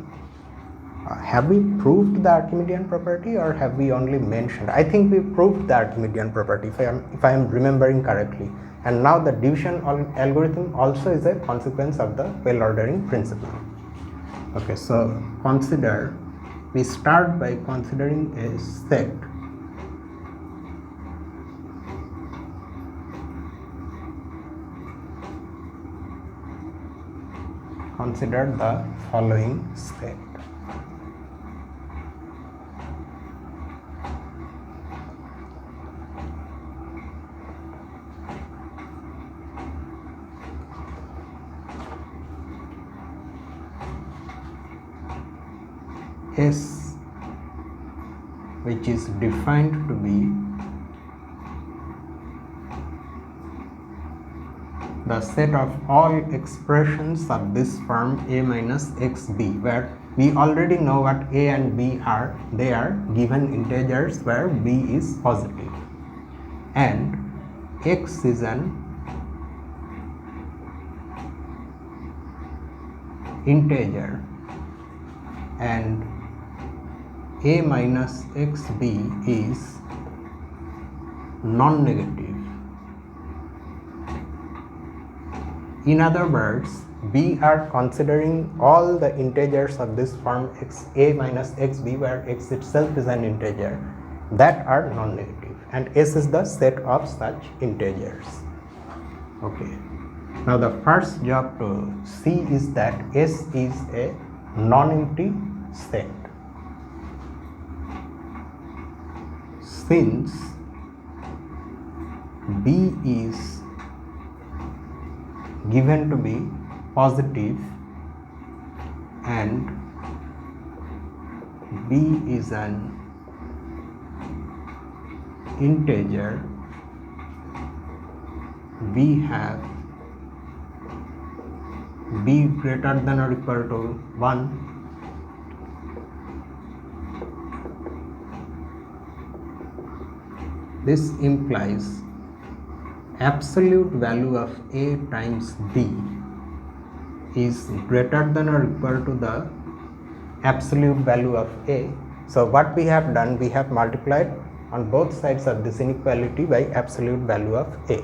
S1: Have we proved the Archimedean property, or have we only mentioned? I think we proved the Archimedean property, if I am remembering correctly. And now the division algorithm also is a consequence of the well-ordering principle. Okay, so we start by considering a set consider the following set. S, which is defined to be the set of all expressions of this form a minus xb, where we already know what a and b are. They are given integers where b is positive, and x is an integer and a minus xb is non-negative. In other words, we are considering all the integers of this form a minus xb, where x itself is an integer, that are non-negative, and S is the set of such integers. Okay. Now the first job to see is that S is a non-empty set. Since B is given to be positive and B is an integer, we have B greater than or equal to 1, this implies absolute value of A times B is greater than or equal to the absolute value of A. So what we have done, we have multiplied on both sides of this inequality by absolute value of A,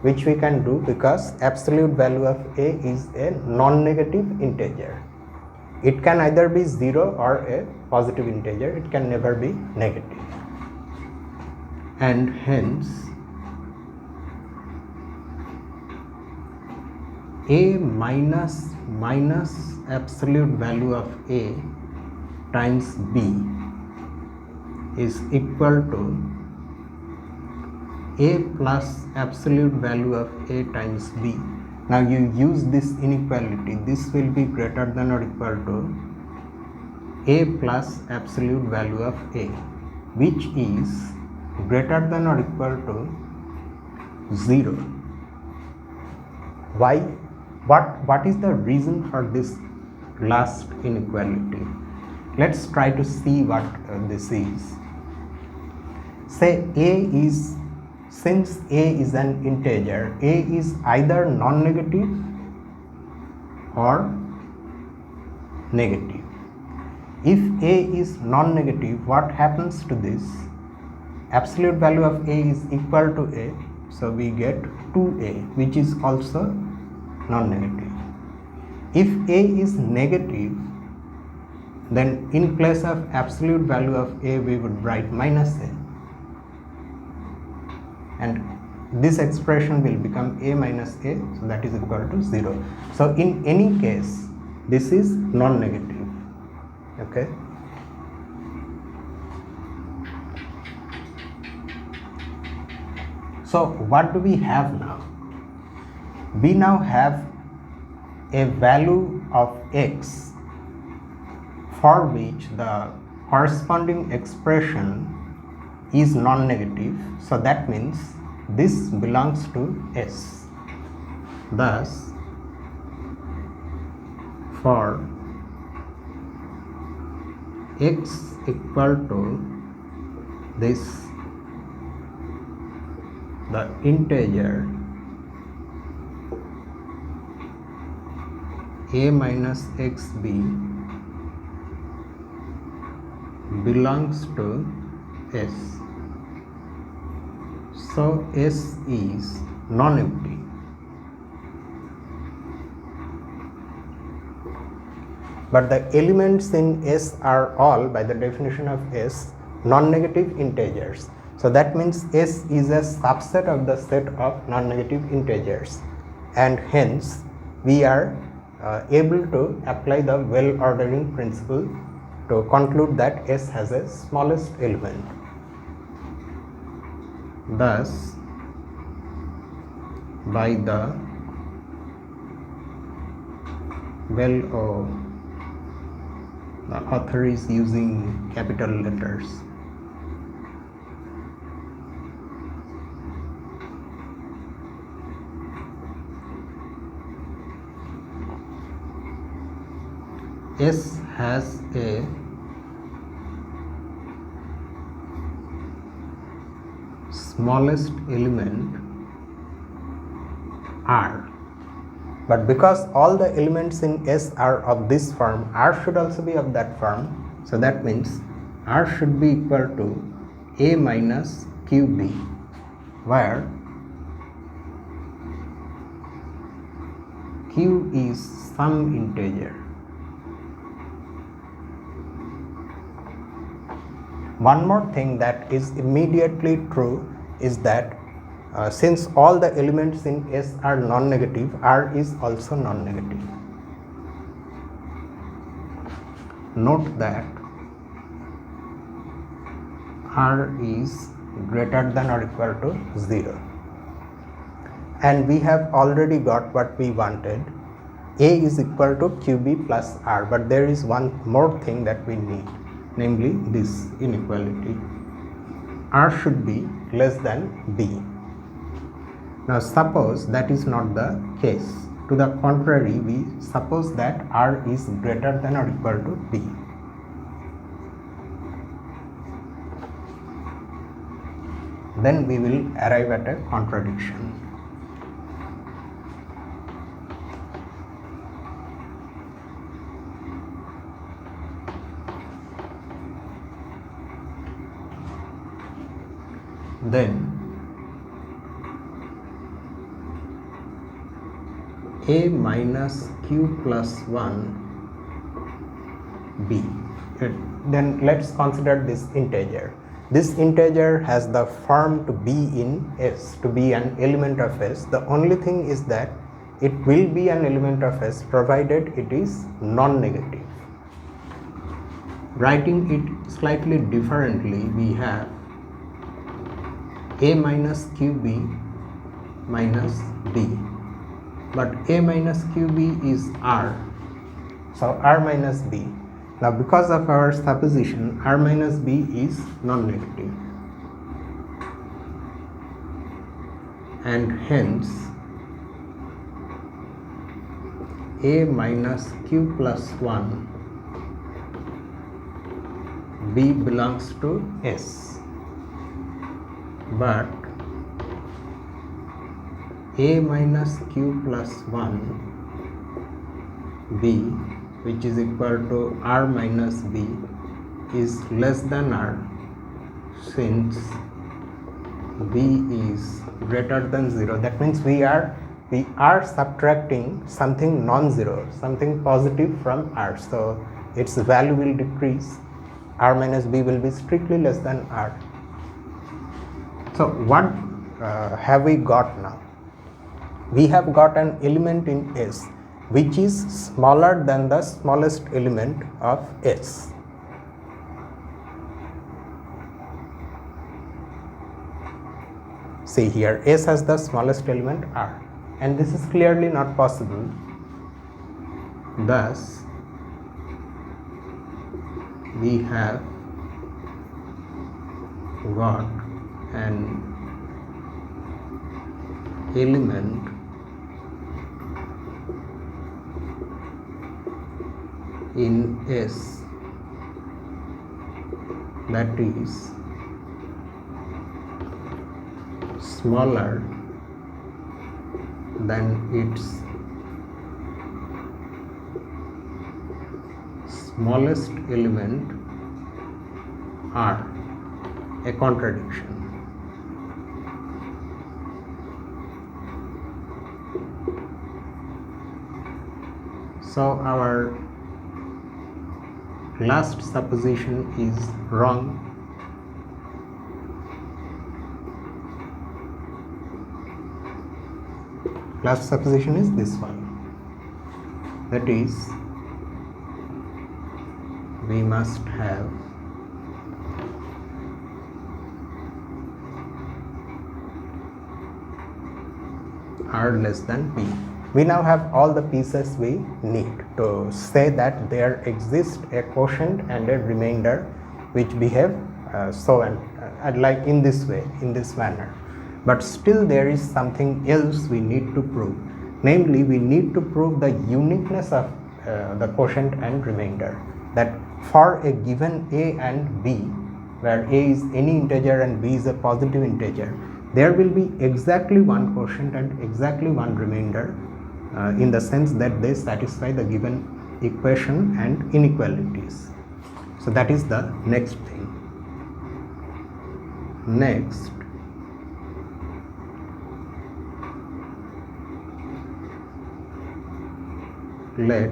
S1: which we can do because absolute value of A is a non-negative integer. It can either be 0 or a positive integer, it can never be negative. And hence A minus absolute value of A times B is equal to A plus absolute value of A times B. Now you use this inequality, this will be greater than or equal to A plus absolute value of A, which is greater than or equal to 0. Why? What is the reason for this last inequality? Let's try to see what this is. Say since A is an integer, A is either non-negative or negative. If A is non-negative, what happens to this? Absolute value of A is equal to A, so we get 2A, which is also non-negative. If A is negative, then in place of absolute value of A, we would write minus A, and this expression will become A minus A, so that is equal to 0. So in any case, this is non-negative. Okay. So what do we have now? We now have a value of x for which the corresponding expression is non-negative, so that means this belongs to S. Thus, for x equal to this, the integer A minus xb belongs to S. So S is non-empty. But the elements in S are all, by the definition of S, non-negative integers. So that means S is a subset of the set of non-negative integers, and hence we are able to apply the well-ordering principle to conclude that S has a smallest element. Thus, by the the author is using capital letters. S has a smallest element R, But because all the elements in S are of this form, R should also be of that form. So that means R should be equal to A minus QB, where Q is some integer. One more thing that is immediately true is that since all the elements in S are non-negative, R is also non-negative. Note that R is greater than or equal to 0. And we have already got what we wanted. A is equal to QB plus R, but there is one more thing that we need, namely this inequality. R should be less than B. Now suppose that is not the case. To the contrary, we suppose that R is greater than or equal to B. Then we will arrive at a contradiction. Then A minus Q plus 1 B. Then let's consider this integer. This integer has the form to be in S, to be an element of S. The only thing is that it will be an element of S provided it is non-negative. Writing it slightly differently, we have A minus QB minus B. But A minus QB is R, so R minus B. Now because of our supposition, R minus B is non-negative, and hence A minus Q plus 1 B belongs to S, but A minus Q plus 1 B, which is equal to R minus B, is less than R, since B is greater than 0. That means we are subtracting something non-zero, something positive from R, so its value will decrease. R minus B will be strictly less than R. So what have we got now? We have got an element in S which is smaller than the smallest element of S. See here, S has the smallest element R, and this is clearly not possible. Thus, we have got an element in S that is smaller than its smallest element R, a contradiction. So our last supposition is wrong. Last supposition is this one, that is, we must have R less than P. We now have all the pieces we need to say that there exists a quotient and a remainder which behave so and like in this way, in this manner. But still there is something else we need to prove. Namely, we need to prove the uniqueness of the quotient and remainder. That for a given A and B, where A is any integer and B is a positive integer, there will be exactly one quotient and exactly one remainder in the sense that they satisfy the given equation and inequalities. So that is the next thing. Next, let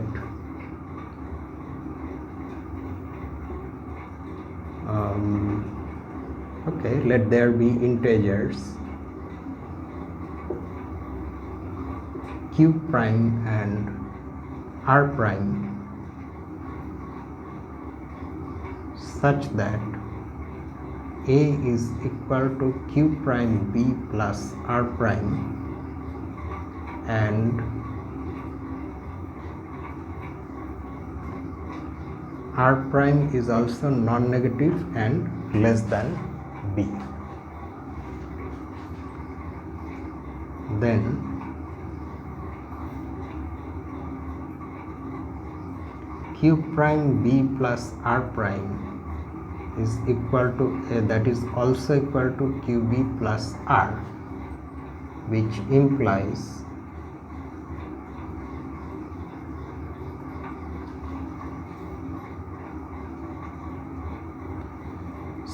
S1: let there be integers q prime and r prime such that a is equal to q prime b plus r prime and r prime is also non-negative and less than b. Then q prime b plus r prime is equal to that is also equal to qb plus r, which implies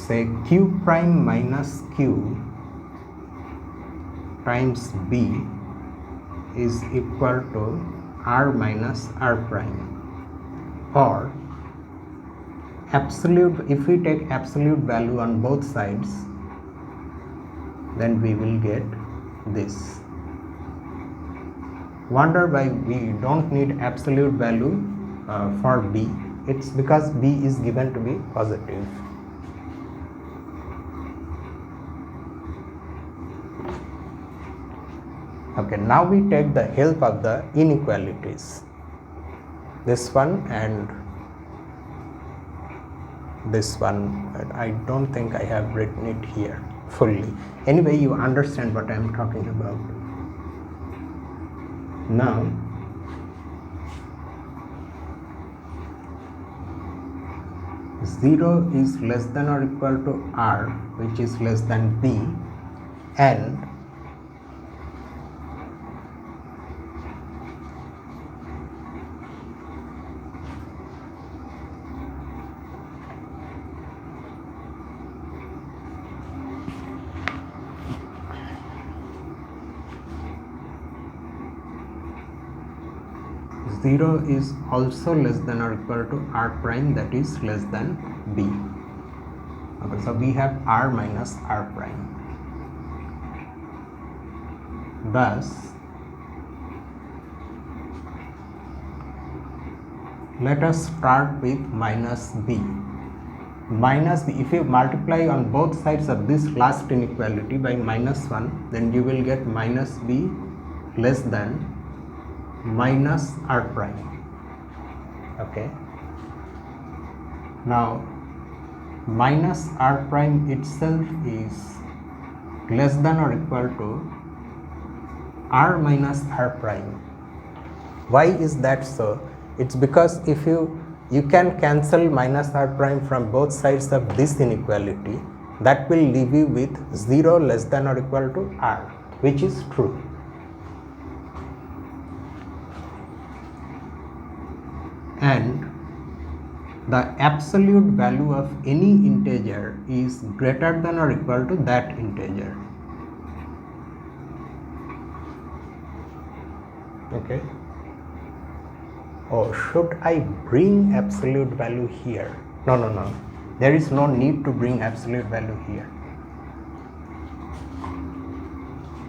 S1: say q prime minus q times b is equal to r minus r prime, or absolute, if we take absolute value on both sides, then we will get this. Wonder why we don't need absolute value for b? It's because b is given to be positive. Okay, now we take the help of the inequalities, this one and this one, but I don't think I have written it here fully. Anyway, you understand what I am talking about. Now, zero is less than or equal to r, which is less than b, and zero is also less than or equal to r prime, that is less than b. Okay, so we have r minus r prime. Thus, let us start with minus b. Minus b, if you multiply on both sides of this last inequality by minus 1, then you will get minus b less than minus r prime. Okay, now minus r prime itself is less than or equal to r minus r prime. Why is that so? It's because if you can cancel minus r prime from both sides of this inequality, that will leave you with 0 less than or equal to r, which is true. And the absolute value of any integer is greater than or equal to that integer. Okay. Oh, should I bring absolute value here? No. There is no need to bring absolute value here.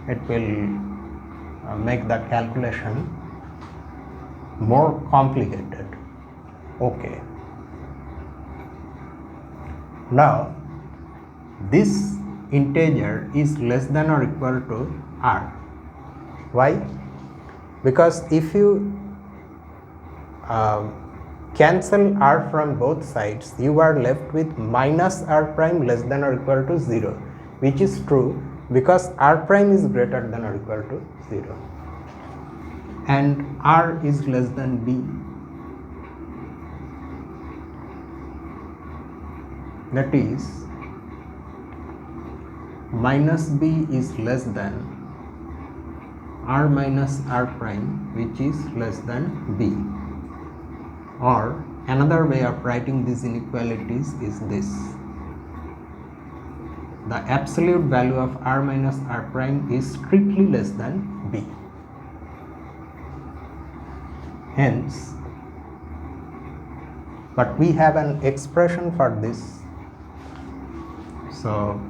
S1: It will make the calculation more complicated. Okay. Now, this integer is less than or equal to r. Why? Because if you cancel r from both sides, you are left with minus r prime less than or equal to 0, which is true because r prime is greater than or equal to 0 and r is less than b. That is, minus b is less than r minus r prime which is less than b. Or another way of writing these inequalities is this: the absolute value of r minus r prime is strictly less than b. Hence, but we have an expression for this. So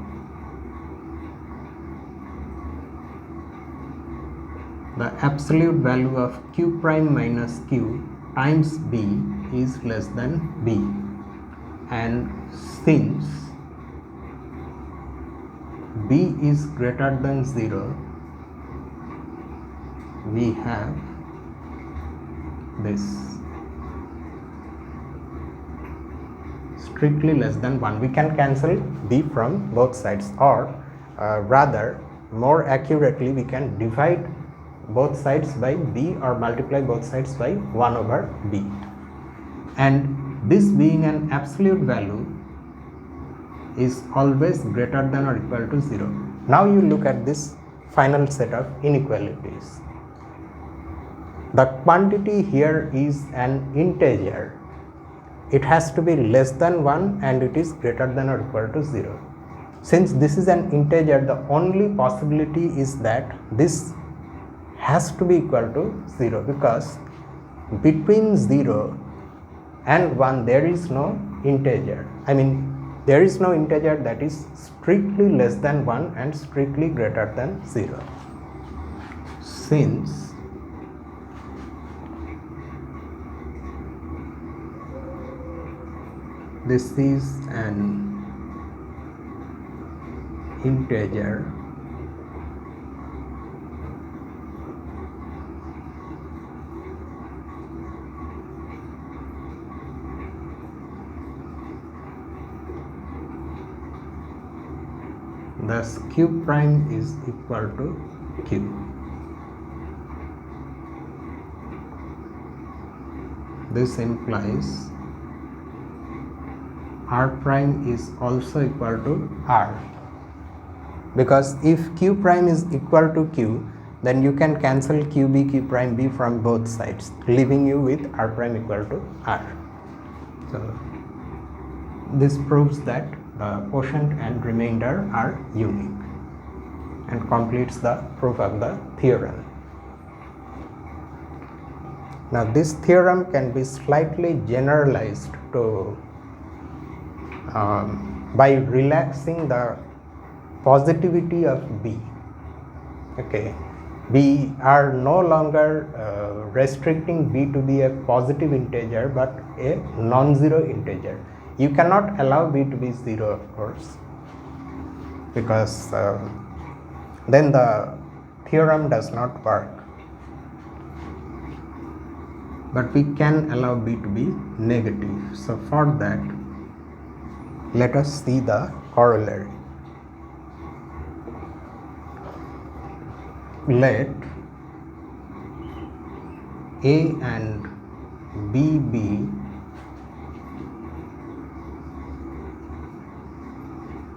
S1: the absolute value of q prime minus q times b is less than b, and since b is greater than 0, we have this strictly less than 1. We can cancel b from both sides, or rather more accurately we can divide both sides by b or multiply both sides by 1 over b, and this being an absolute value is always greater than or equal to 0. Now you look at this final set of inequalities. The quantity here is an integer. It has to be less than 1 and it is greater than or equal to 0. Since this is an integer, the only possibility is that this has to be equal to 0, because between 0 and 1 there is no integer. There is no integer that is strictly less than 1 and strictly greater than 0. Since this is an integer, thus q prime is equal to q. This implies r prime is also equal to r, because if q prime is equal to q, then you can cancel qb q prime b from both sides, leaving you with r prime equal to r. So this proves that the quotient and remainder are unique and completes the proof of the theorem. Now this theorem can be slightly generalized to by relaxing the positivity of b. Okay, we are no longer restricting b to be a positive integer but a non-zero integer. You cannot allow b to be 0, of course, because then the theorem does not work. But we can allow b to be negative. So for that, let us see the corollary. Let a and b be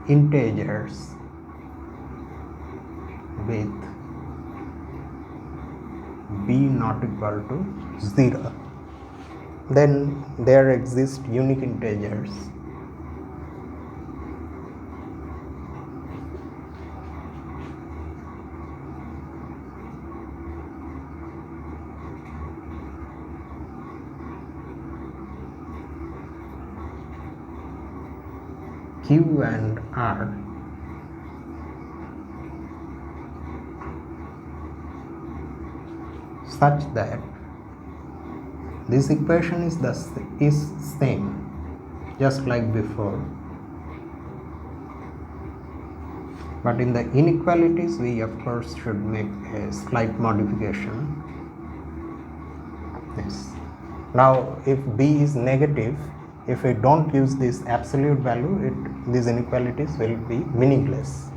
S1: integers with b not equal to 0. Then there exist unique integers. Q and R such that this equation is same just like before, but in the inequalities we of course should make a slight modification. Yes. Now if b is negative, if we don't use this absolute value, these inequalities will be meaningless.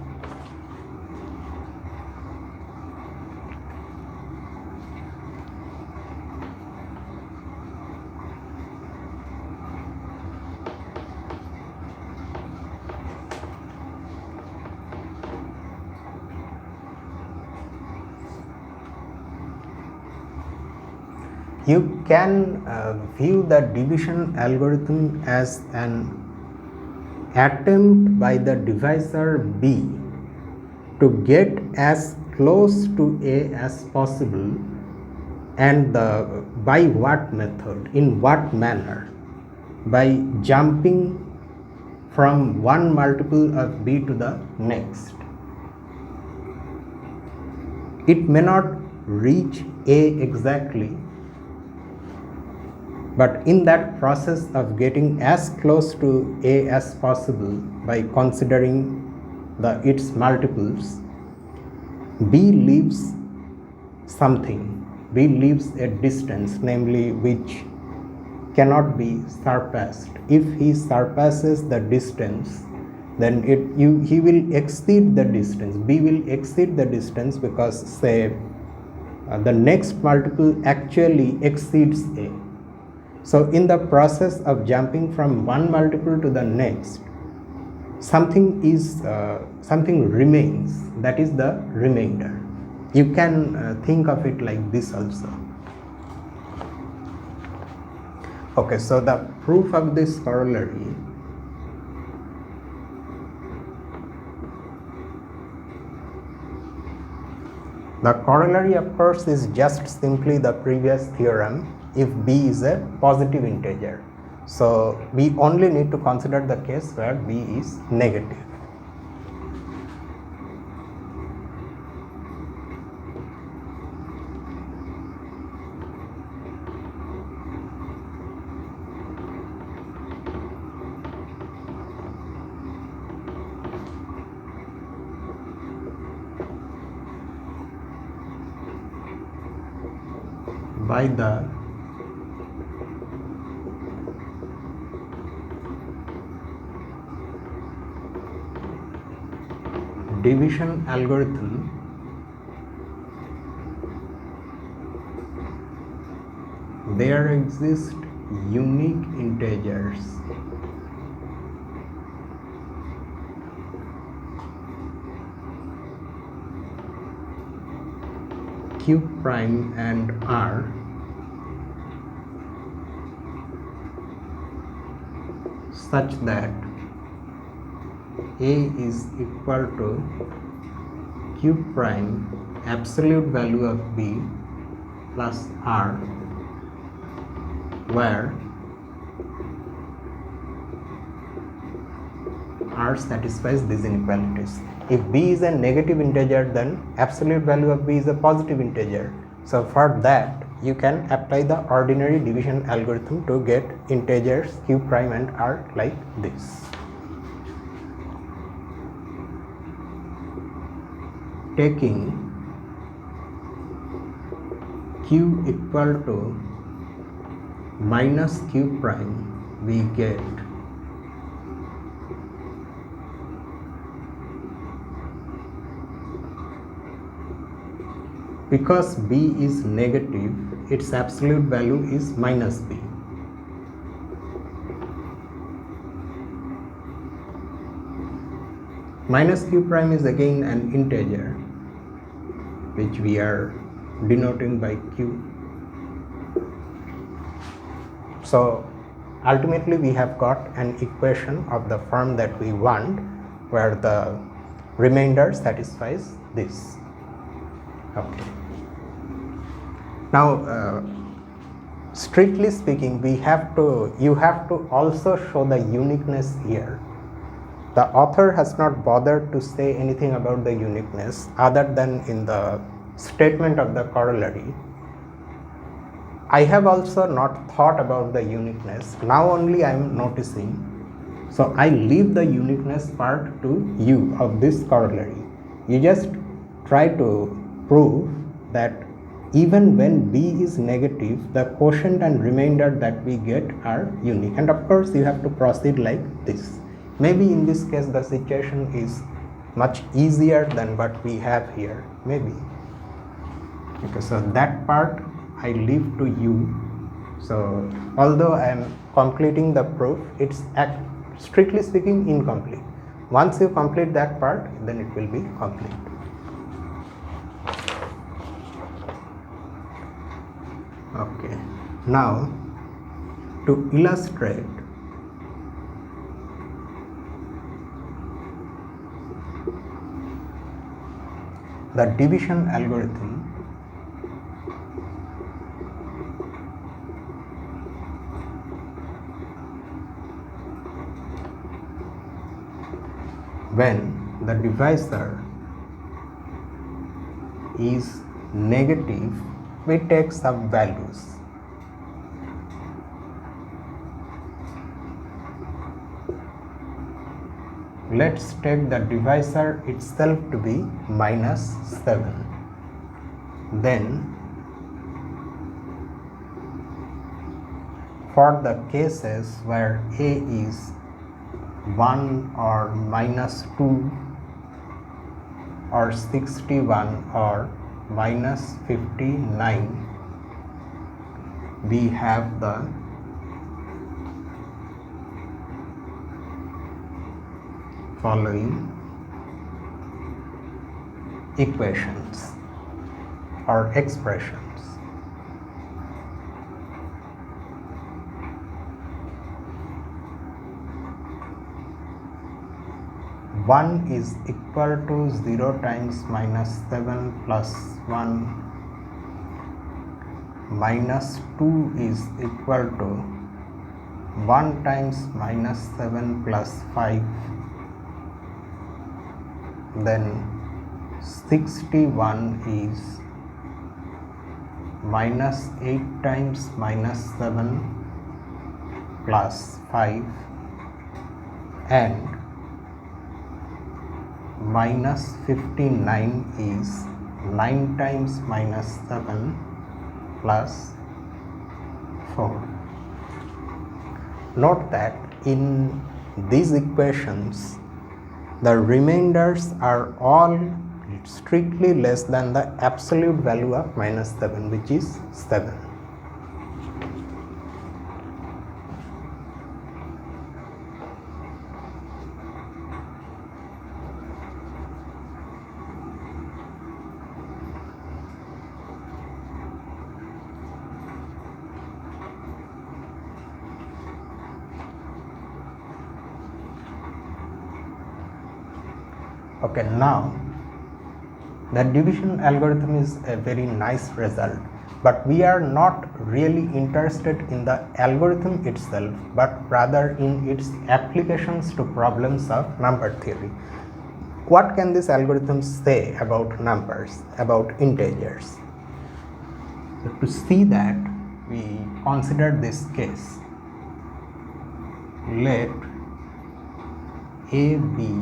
S1: you can view the division algorithm as an attempt by the divisor B to get as close to A as possible, and by what method, in what manner, by jumping from one multiple of B to the next. It may not reach A exactly, but in that process of getting as close to A as possible by considering its multiples, B leaves something. B leaves a distance, namely which cannot be surpassed. If he surpasses the distance, then he will exceed the distance. B will exceed the distance because, say, the next multiple actually exceeds A. So in the process of jumping from one multiple to the next, something remains, that is the remainder. You can think of it like this also. Okay, so the proof of this corollary, the corollary of course is just simply the previous theorem if B is a positive integer. So we only need to consider the case where B is negative. By the division algorithm, there exist unique integers Q prime and R such that A is equal to Q prime absolute value of B plus R, where R satisfies these inequalities. If B is a negative integer, then absolute value of B is a positive integer. So for that you can apply the ordinary division algorithm to get integers Q prime and R like this. Taking Q equal to minus Q prime, we get because B is negative, its absolute value is minus B. Minus Q prime is again an integer which we are denoting by Q. So ultimately we have got an equation of the form that we want, where the remainder satisfies this. Okay. Now strictly speaking, you have to also show the uniqueness here. The author has not bothered to say anything about the uniqueness other than in the statement of the corollary. I have also not thought about the uniqueness. Now only I am noticing. So I leave the uniqueness part to you of this corollary. You just try to prove that even when B is negative, the quotient and remainder that we get are unique. And of course you have to proceed like this. Maybe in this case the situation is much easier than what we have here, maybe. Okay, so that part I leave to you. So although I am completing the proof, it's strictly speaking incomplete. Once you complete that part, then it will be complete. Okay. Now, to illustrate the division algorithm, when the divisor is negative, we take some values. Let's take the divisor itself to be -7. Then, for the cases where a is 1 or -2 or 61 or -59, we have the following equations or expressions. One is equal to 0 times -7 plus 1, -2 is equal to 1 times -7 plus 5, then 61 is -8 times -7 plus 5, and -59 is 9 times -7 plus 4. Note that in these equations the remainders are all strictly less than the absolute value of -7, which is 7. Okay, now the division algorithm is a very nice result, but we are not really interested in the algorithm itself, but rather in its applications to problems of number theory. What can this algorithm say about numbers, about integers? So to see that, we consider this case. Let a be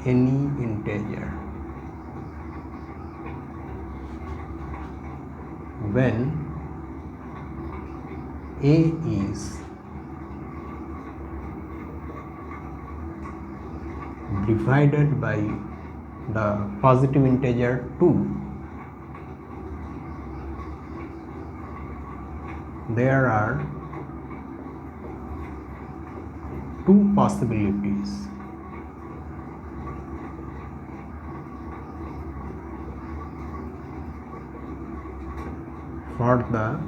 S1: any integer when a is divided by the positive integer 2, there are two possibilities. For the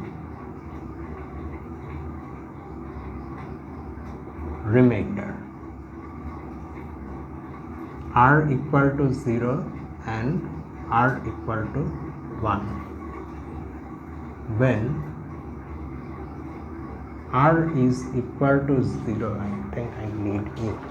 S1: remainder, r equal to 0 and r equal to 1. When r is equal to 0, I think I need ink.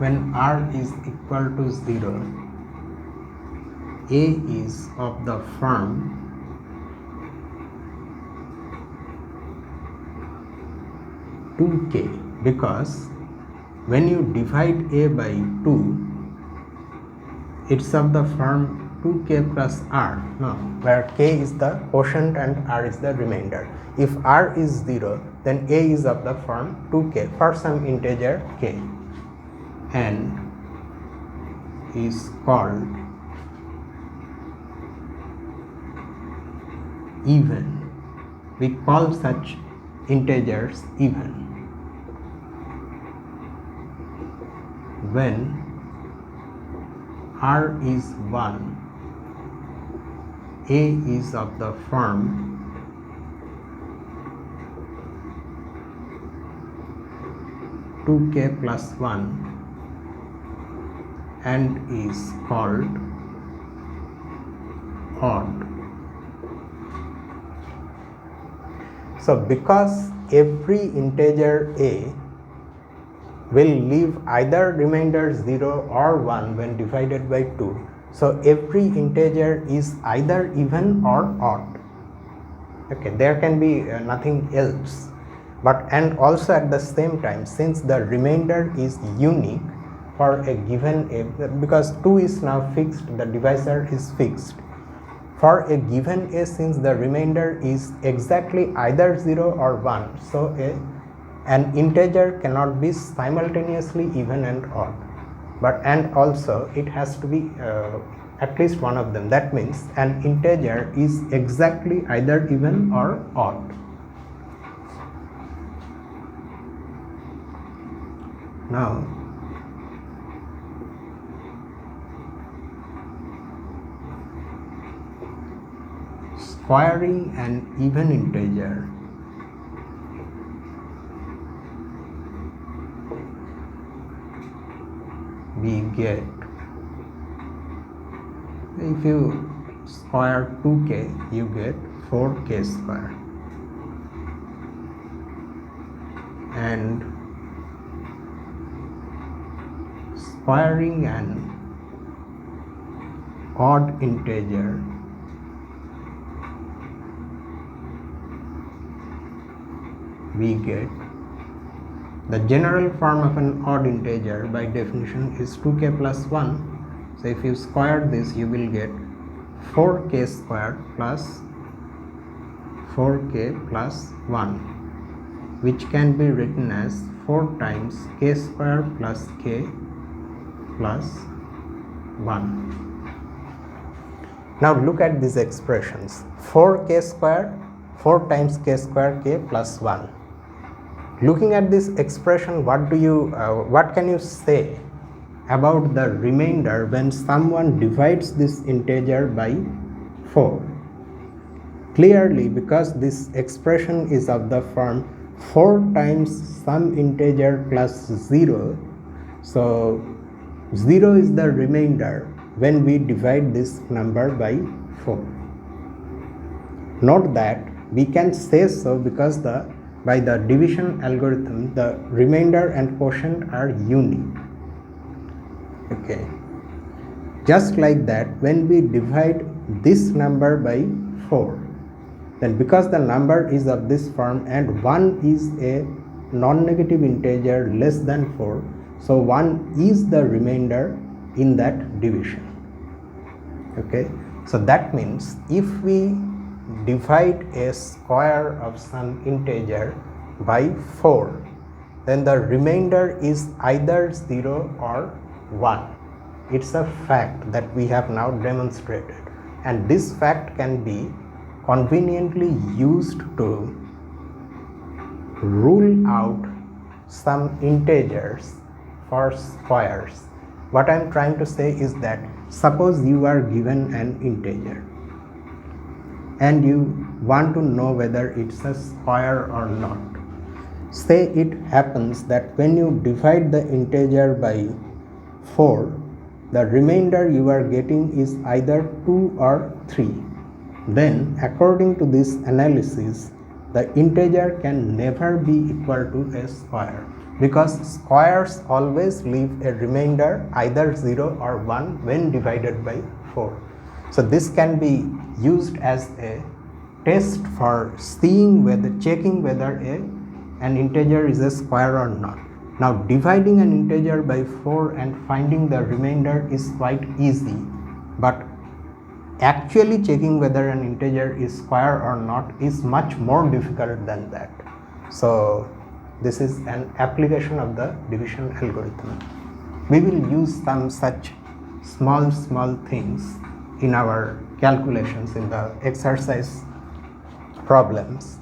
S1: When r is equal to 0, a is of the form (2k), because when you divide a by 2, it's of the form 2k plus r, no, where k is the quotient and r is the remainder. If r is 0, then a is of the form 2k for some integer k, and is called even. We call such integers even when r is 1, a is of the form 2k plus 1 and is called odd. So because every integer a will leave either remainder 0 or 1 when divided by 2, so every integer is either even or odd. Okay, there can be nothing else. But and also at the same time, since the remainder is unique for a given a, because 2 is now fixed, the divisor is fixed. For a given a, since the remainder is exactly either 0 or 1, so an integer cannot be simultaneously even and odd. But and also it has to be at least one of them. That means an integer is exactly either even or odd. Now squaring an even integer we get, if you square 2k you get 4k square, and squaring an odd integer we get, the general form of an odd integer by definition is 2k plus 1. So if you square this, you will get 4k squared plus 4k plus 1, which can be written as 4 times k squared plus k plus 1. Now look at these expressions. 4k squared, 4 times k squared k plus 1. Looking at this expression, what can you say about the remainder when someone divides this integer by 4? Clearly, because this expression is of the form 4 times some integer plus 0, so 0 is the remainder when we divide this number by 4. Note that we can say so because by the division algorithm, the remainder and quotient are unique. Okay. Just like that, when we divide this number by 4, then because the number is of this form and 1 is a non-negative integer less than 4, so 1 is the remainder in that division. Okay. So that means if we divide a square of some integer by 4, then the remainder is either 0 or 1. It's a fact that we have now demonstrated, and this fact can be conveniently used to rule out some integers for squares. What I am trying to say is that suppose you are given an integer and you want to know whether it's a square or not. Say it happens that when you divide the integer by 4, the remainder you are getting is either 2 or 3. Then according to this analysis, the integer can never be equal to a square, because squares always leave a remainder either 0 or 1 when divided by 4. So this can be used as a test for checking whether an integer is a square or not. Now dividing an integer by 4 and finding the remainder is quite easy, but actually checking whether an integer is square or not is much more difficult than that. So this is an application of the division algorithm. We will use some such small things in our calculations in the exercise problems.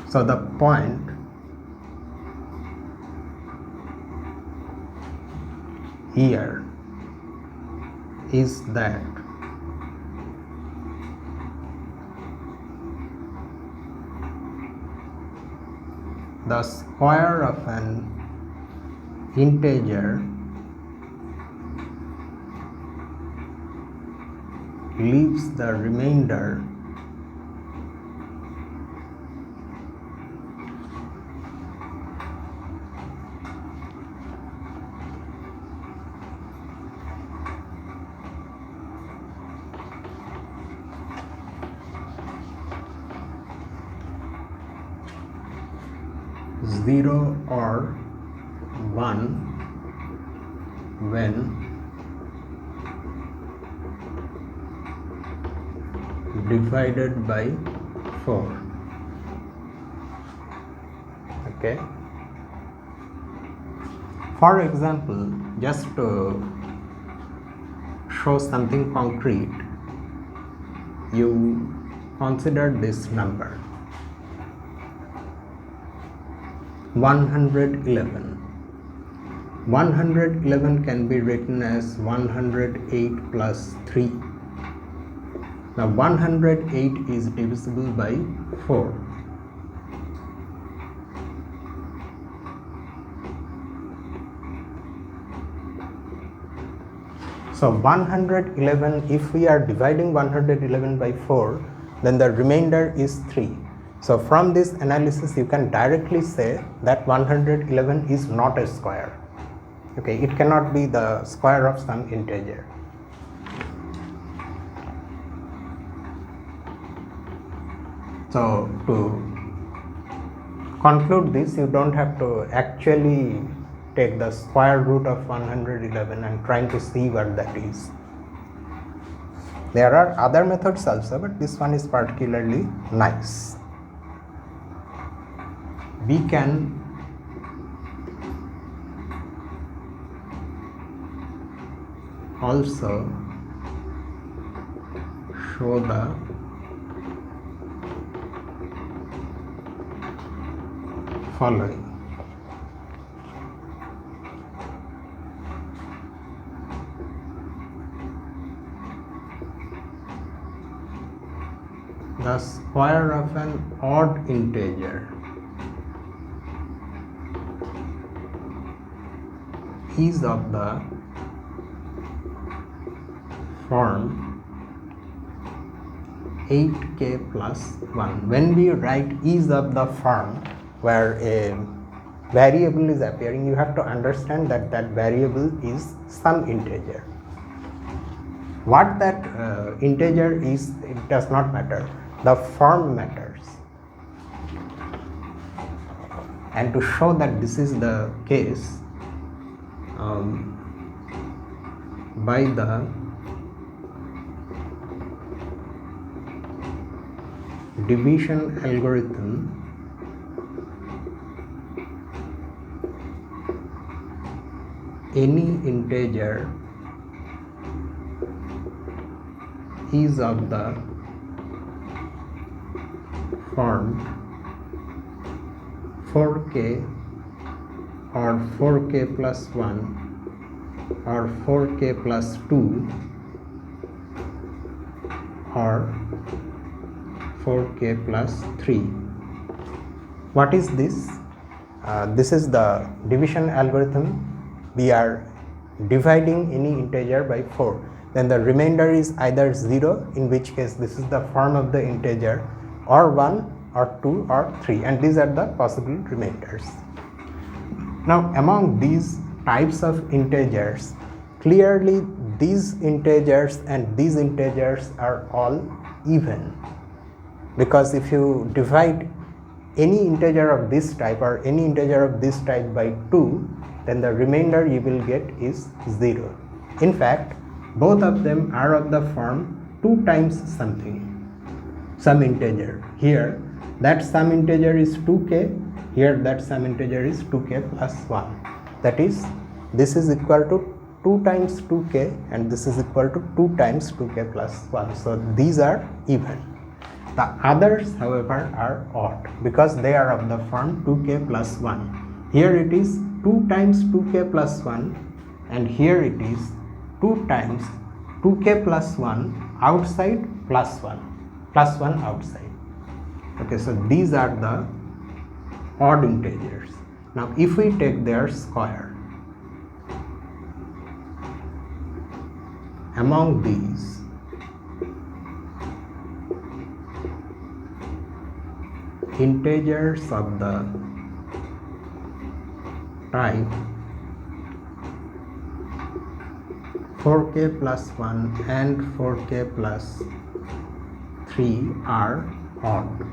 S1: So the point here is that the square of an integer leaves the remainder zero or 1 when divided by 4. Okay. For example, just to show something concrete, you consider this number 111. 111 can be written as 108 plus 3. Now 108 is divisible by 4. So 111, if we are dividing 111 by 4, then the remainder is 3. So from this analysis you can directly say that 111 is not a square. Okay, it cannot be the square of some integer. So to conclude this, you don't have to actually take the square root of 111 and trying to see what that is. There are other methods also, but this one is particularly nice. We can also show the following. The square of an odd integer is of the form 8k plus 1. When we write is of the form where a variable is appearing, you have to understand that that variable is some integer. What that integer is, it does not matter. The form matters. And to show that this is the case, by the division algorithm, any integer is of the form 4k or 4k plus 1 or 4k plus 2 or 4k plus 3. What is this? This is the division algorithm. We are dividing any integer by 4. Then the remainder is either 0, in which case this is the form of the integer, or 1 or 2 or 3, and these are the possible remainders. Now among these types of integers, clearly these integers and these integers are all even, because if you divide any integer of this type or any integer of this type by 2, then the remainder you will get is 0. In fact, both of them are of the form 2 times something, some integer. Here that some integer is 2k, here that some integer is 2k plus 1. That is, this is equal to 2 times 2k and this is equal to 2 times 2k plus 1. So these are even. The others, however, are odd because they are of the form 2k plus 1. Here it is 2 times 2k plus 1 and here it is 2 times 2k plus 1 outside plus 1 outside. Okay, so these are the odd integers. Now if we take their square, among these integers of the type 4k plus 1 and 4k plus 3 are odd.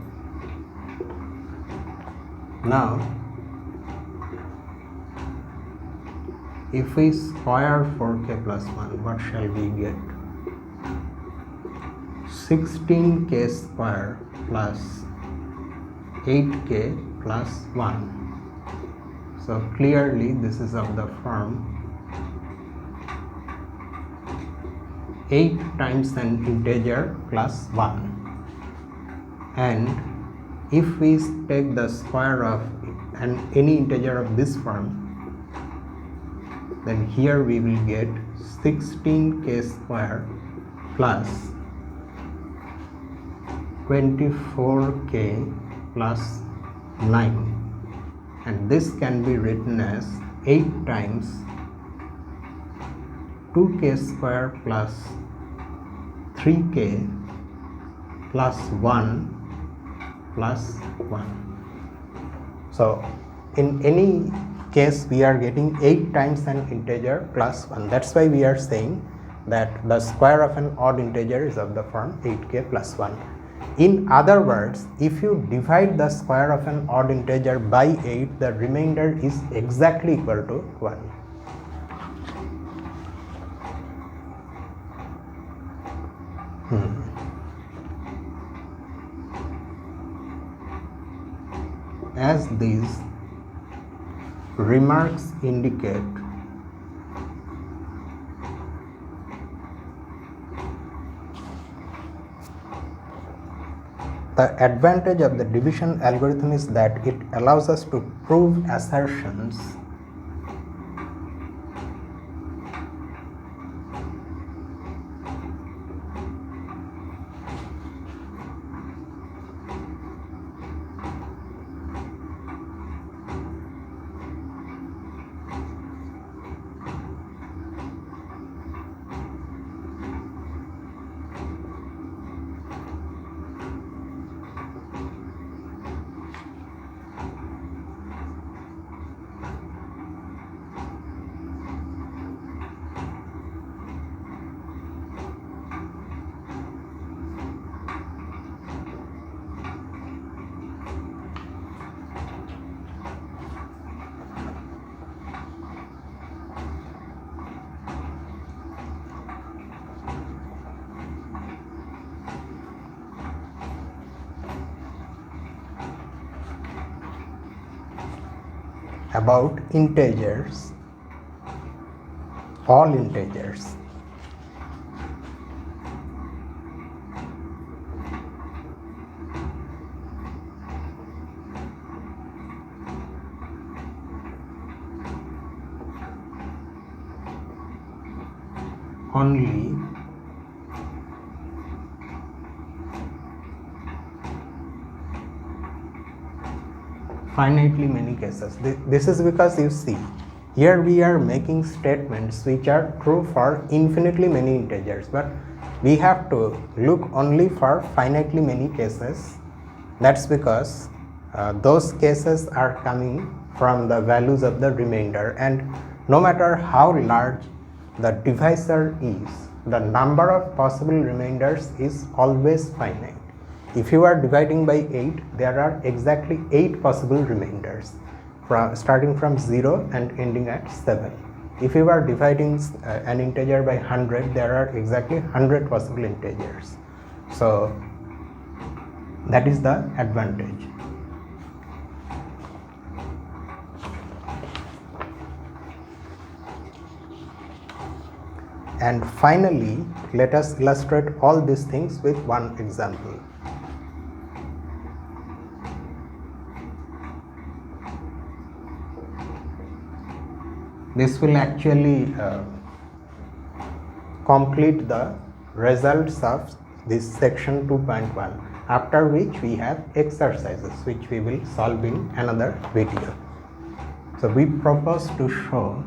S1: Now if we square 4k plus 1, what shall we get? 16k square plus 8k plus 1. So clearly this is of the form 8 times an integer plus 1. And if we take the square of any integer of this form, then here we will get 16k square plus 24k plus 9, and this can be written as 8 times 2k square plus 3k plus 1 plus 1. So in any case we are getting 8 times an integer plus 1. That's why we are saying that the square of an odd integer is of the form 8k plus 1. In other words, if you divide the square of an odd integer by 8, the remainder is exactly equal to 1. As these remarks indicate, the advantage of the division algorithm is that it allows us to prove assertions about integers, all integers. Only finitely many cases. This is because you see, here we are making statements which are true for infinitely many integers, but we have to look only for finitely many cases. That's because those cases are coming from the values of the remainder, and no matter how large the divisor is, the number of possible remainders is always finite. If you are dividing by 8, there are exactly 8 possible remainders, starting from 0 and ending at 7. if you are dividing an integer by 100, there are exactly 100 possible integers. So that is the advantage. And finally, let us illustrate all these things with one example. This will actually complete the results of this section 2.1, after which we have exercises which we will solve in another video. So we propose to show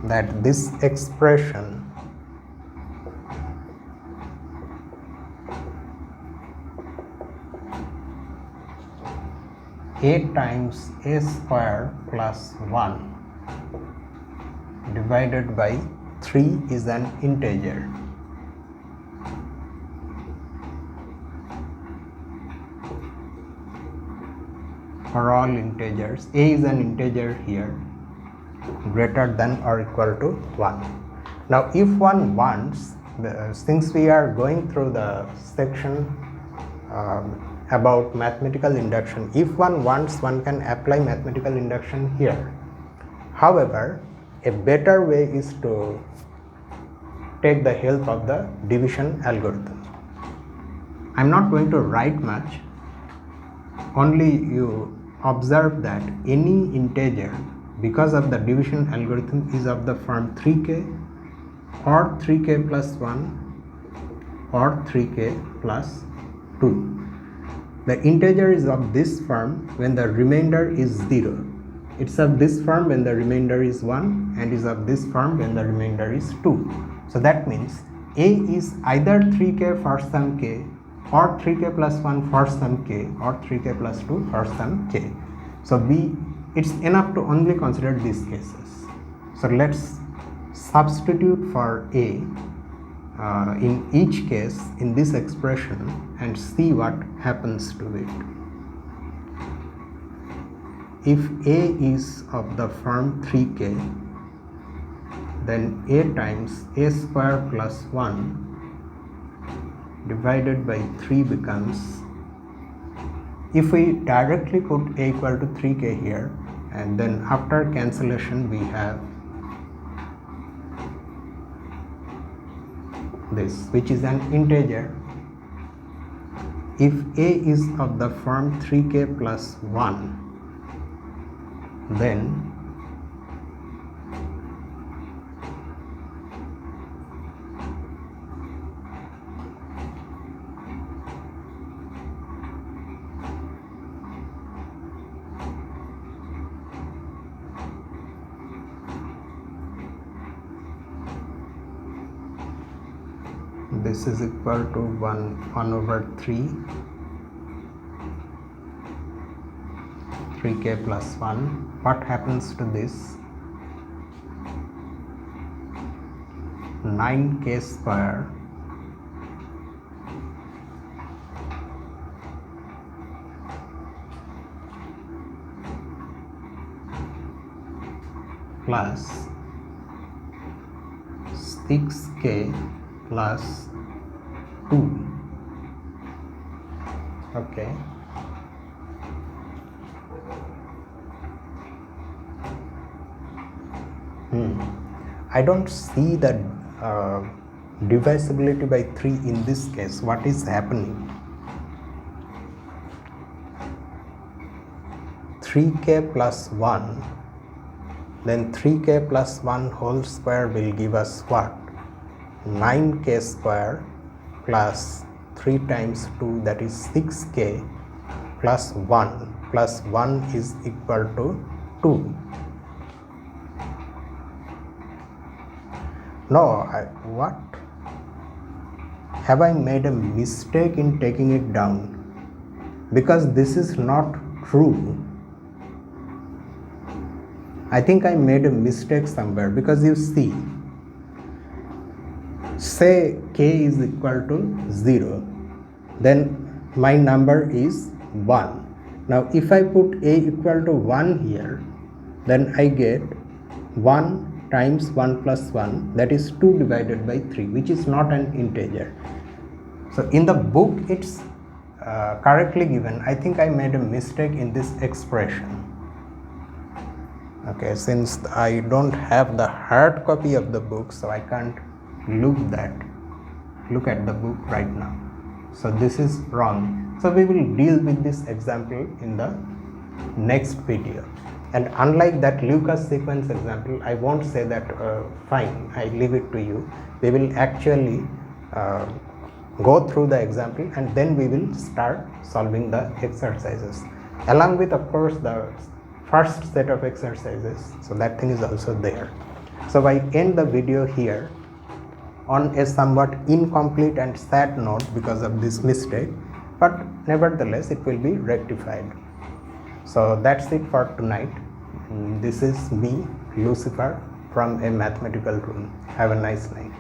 S1: that this expression a times a square plus 1 divided by 3 is an integer. For all integers, a is an integer here greater than or equal to 1. Now if one wants, since we are going through the section about mathematical induction, if one wants, one can apply mathematical induction here. However, a better way is to take the help of the division algorithm. I am not going to write much, only you observe that any integer, because of the division algorithm, is of the form 3k or 3k plus 1 or 3k plus 2. The integer is of this form when the remainder is 0. It's of this form when the remainder is 1 and is of this form when the remainder is 2. So that means a is either 3k for some k or 3k plus 1 for some k or 3k plus 2 for some k. So it's enough to only consider these cases. So let's substitute for a in each case in this expression and see what happens to it. If a is of the form 3k, then a times a square plus 1 divided by 3 becomes, if we directly put a equal to 3k here, and then after cancellation we have this, which is an integer. If a is of the form 3k plus 1, then this is equal to 1 over 3k plus 1. What happens to this? 9k square plus 6k plus 2. Okay. I don't see the divisibility by 3 in this case. What is happening? 3k plus 1, then 3k plus 1 whole square will give us what? 9k square plus 3 times 2, that is 6k, plus 1 is equal to 2. No, what? Have I made a mistake in taking it down? Because this is not true. I think I made a mistake somewhere, because you see, say k is equal to 0, then my number is 1. Now if I put a equal to 1 here, then I get 1 times 1 plus 1, that is 2 divided by 3, which is not an integer. So in the book it's correctly given. I think I made a mistake in this expression. Okay, since I don't have the hard copy of the book, so I can't look at the book right now. So this is wrong. So we will deal with this example in the next video. And unlike that Lucas sequence example, I won't say that fine, I leave it to you. We will actually go through the example and then we will start solving the exercises, along with of course the first set of exercises. So that thing is also there. So I end the video here on a somewhat incomplete and sad note because of this mistake, but nevertheless it will be rectified. So that's it for tonight. This is me, Lucifer, from a mathematical room. Have a nice night.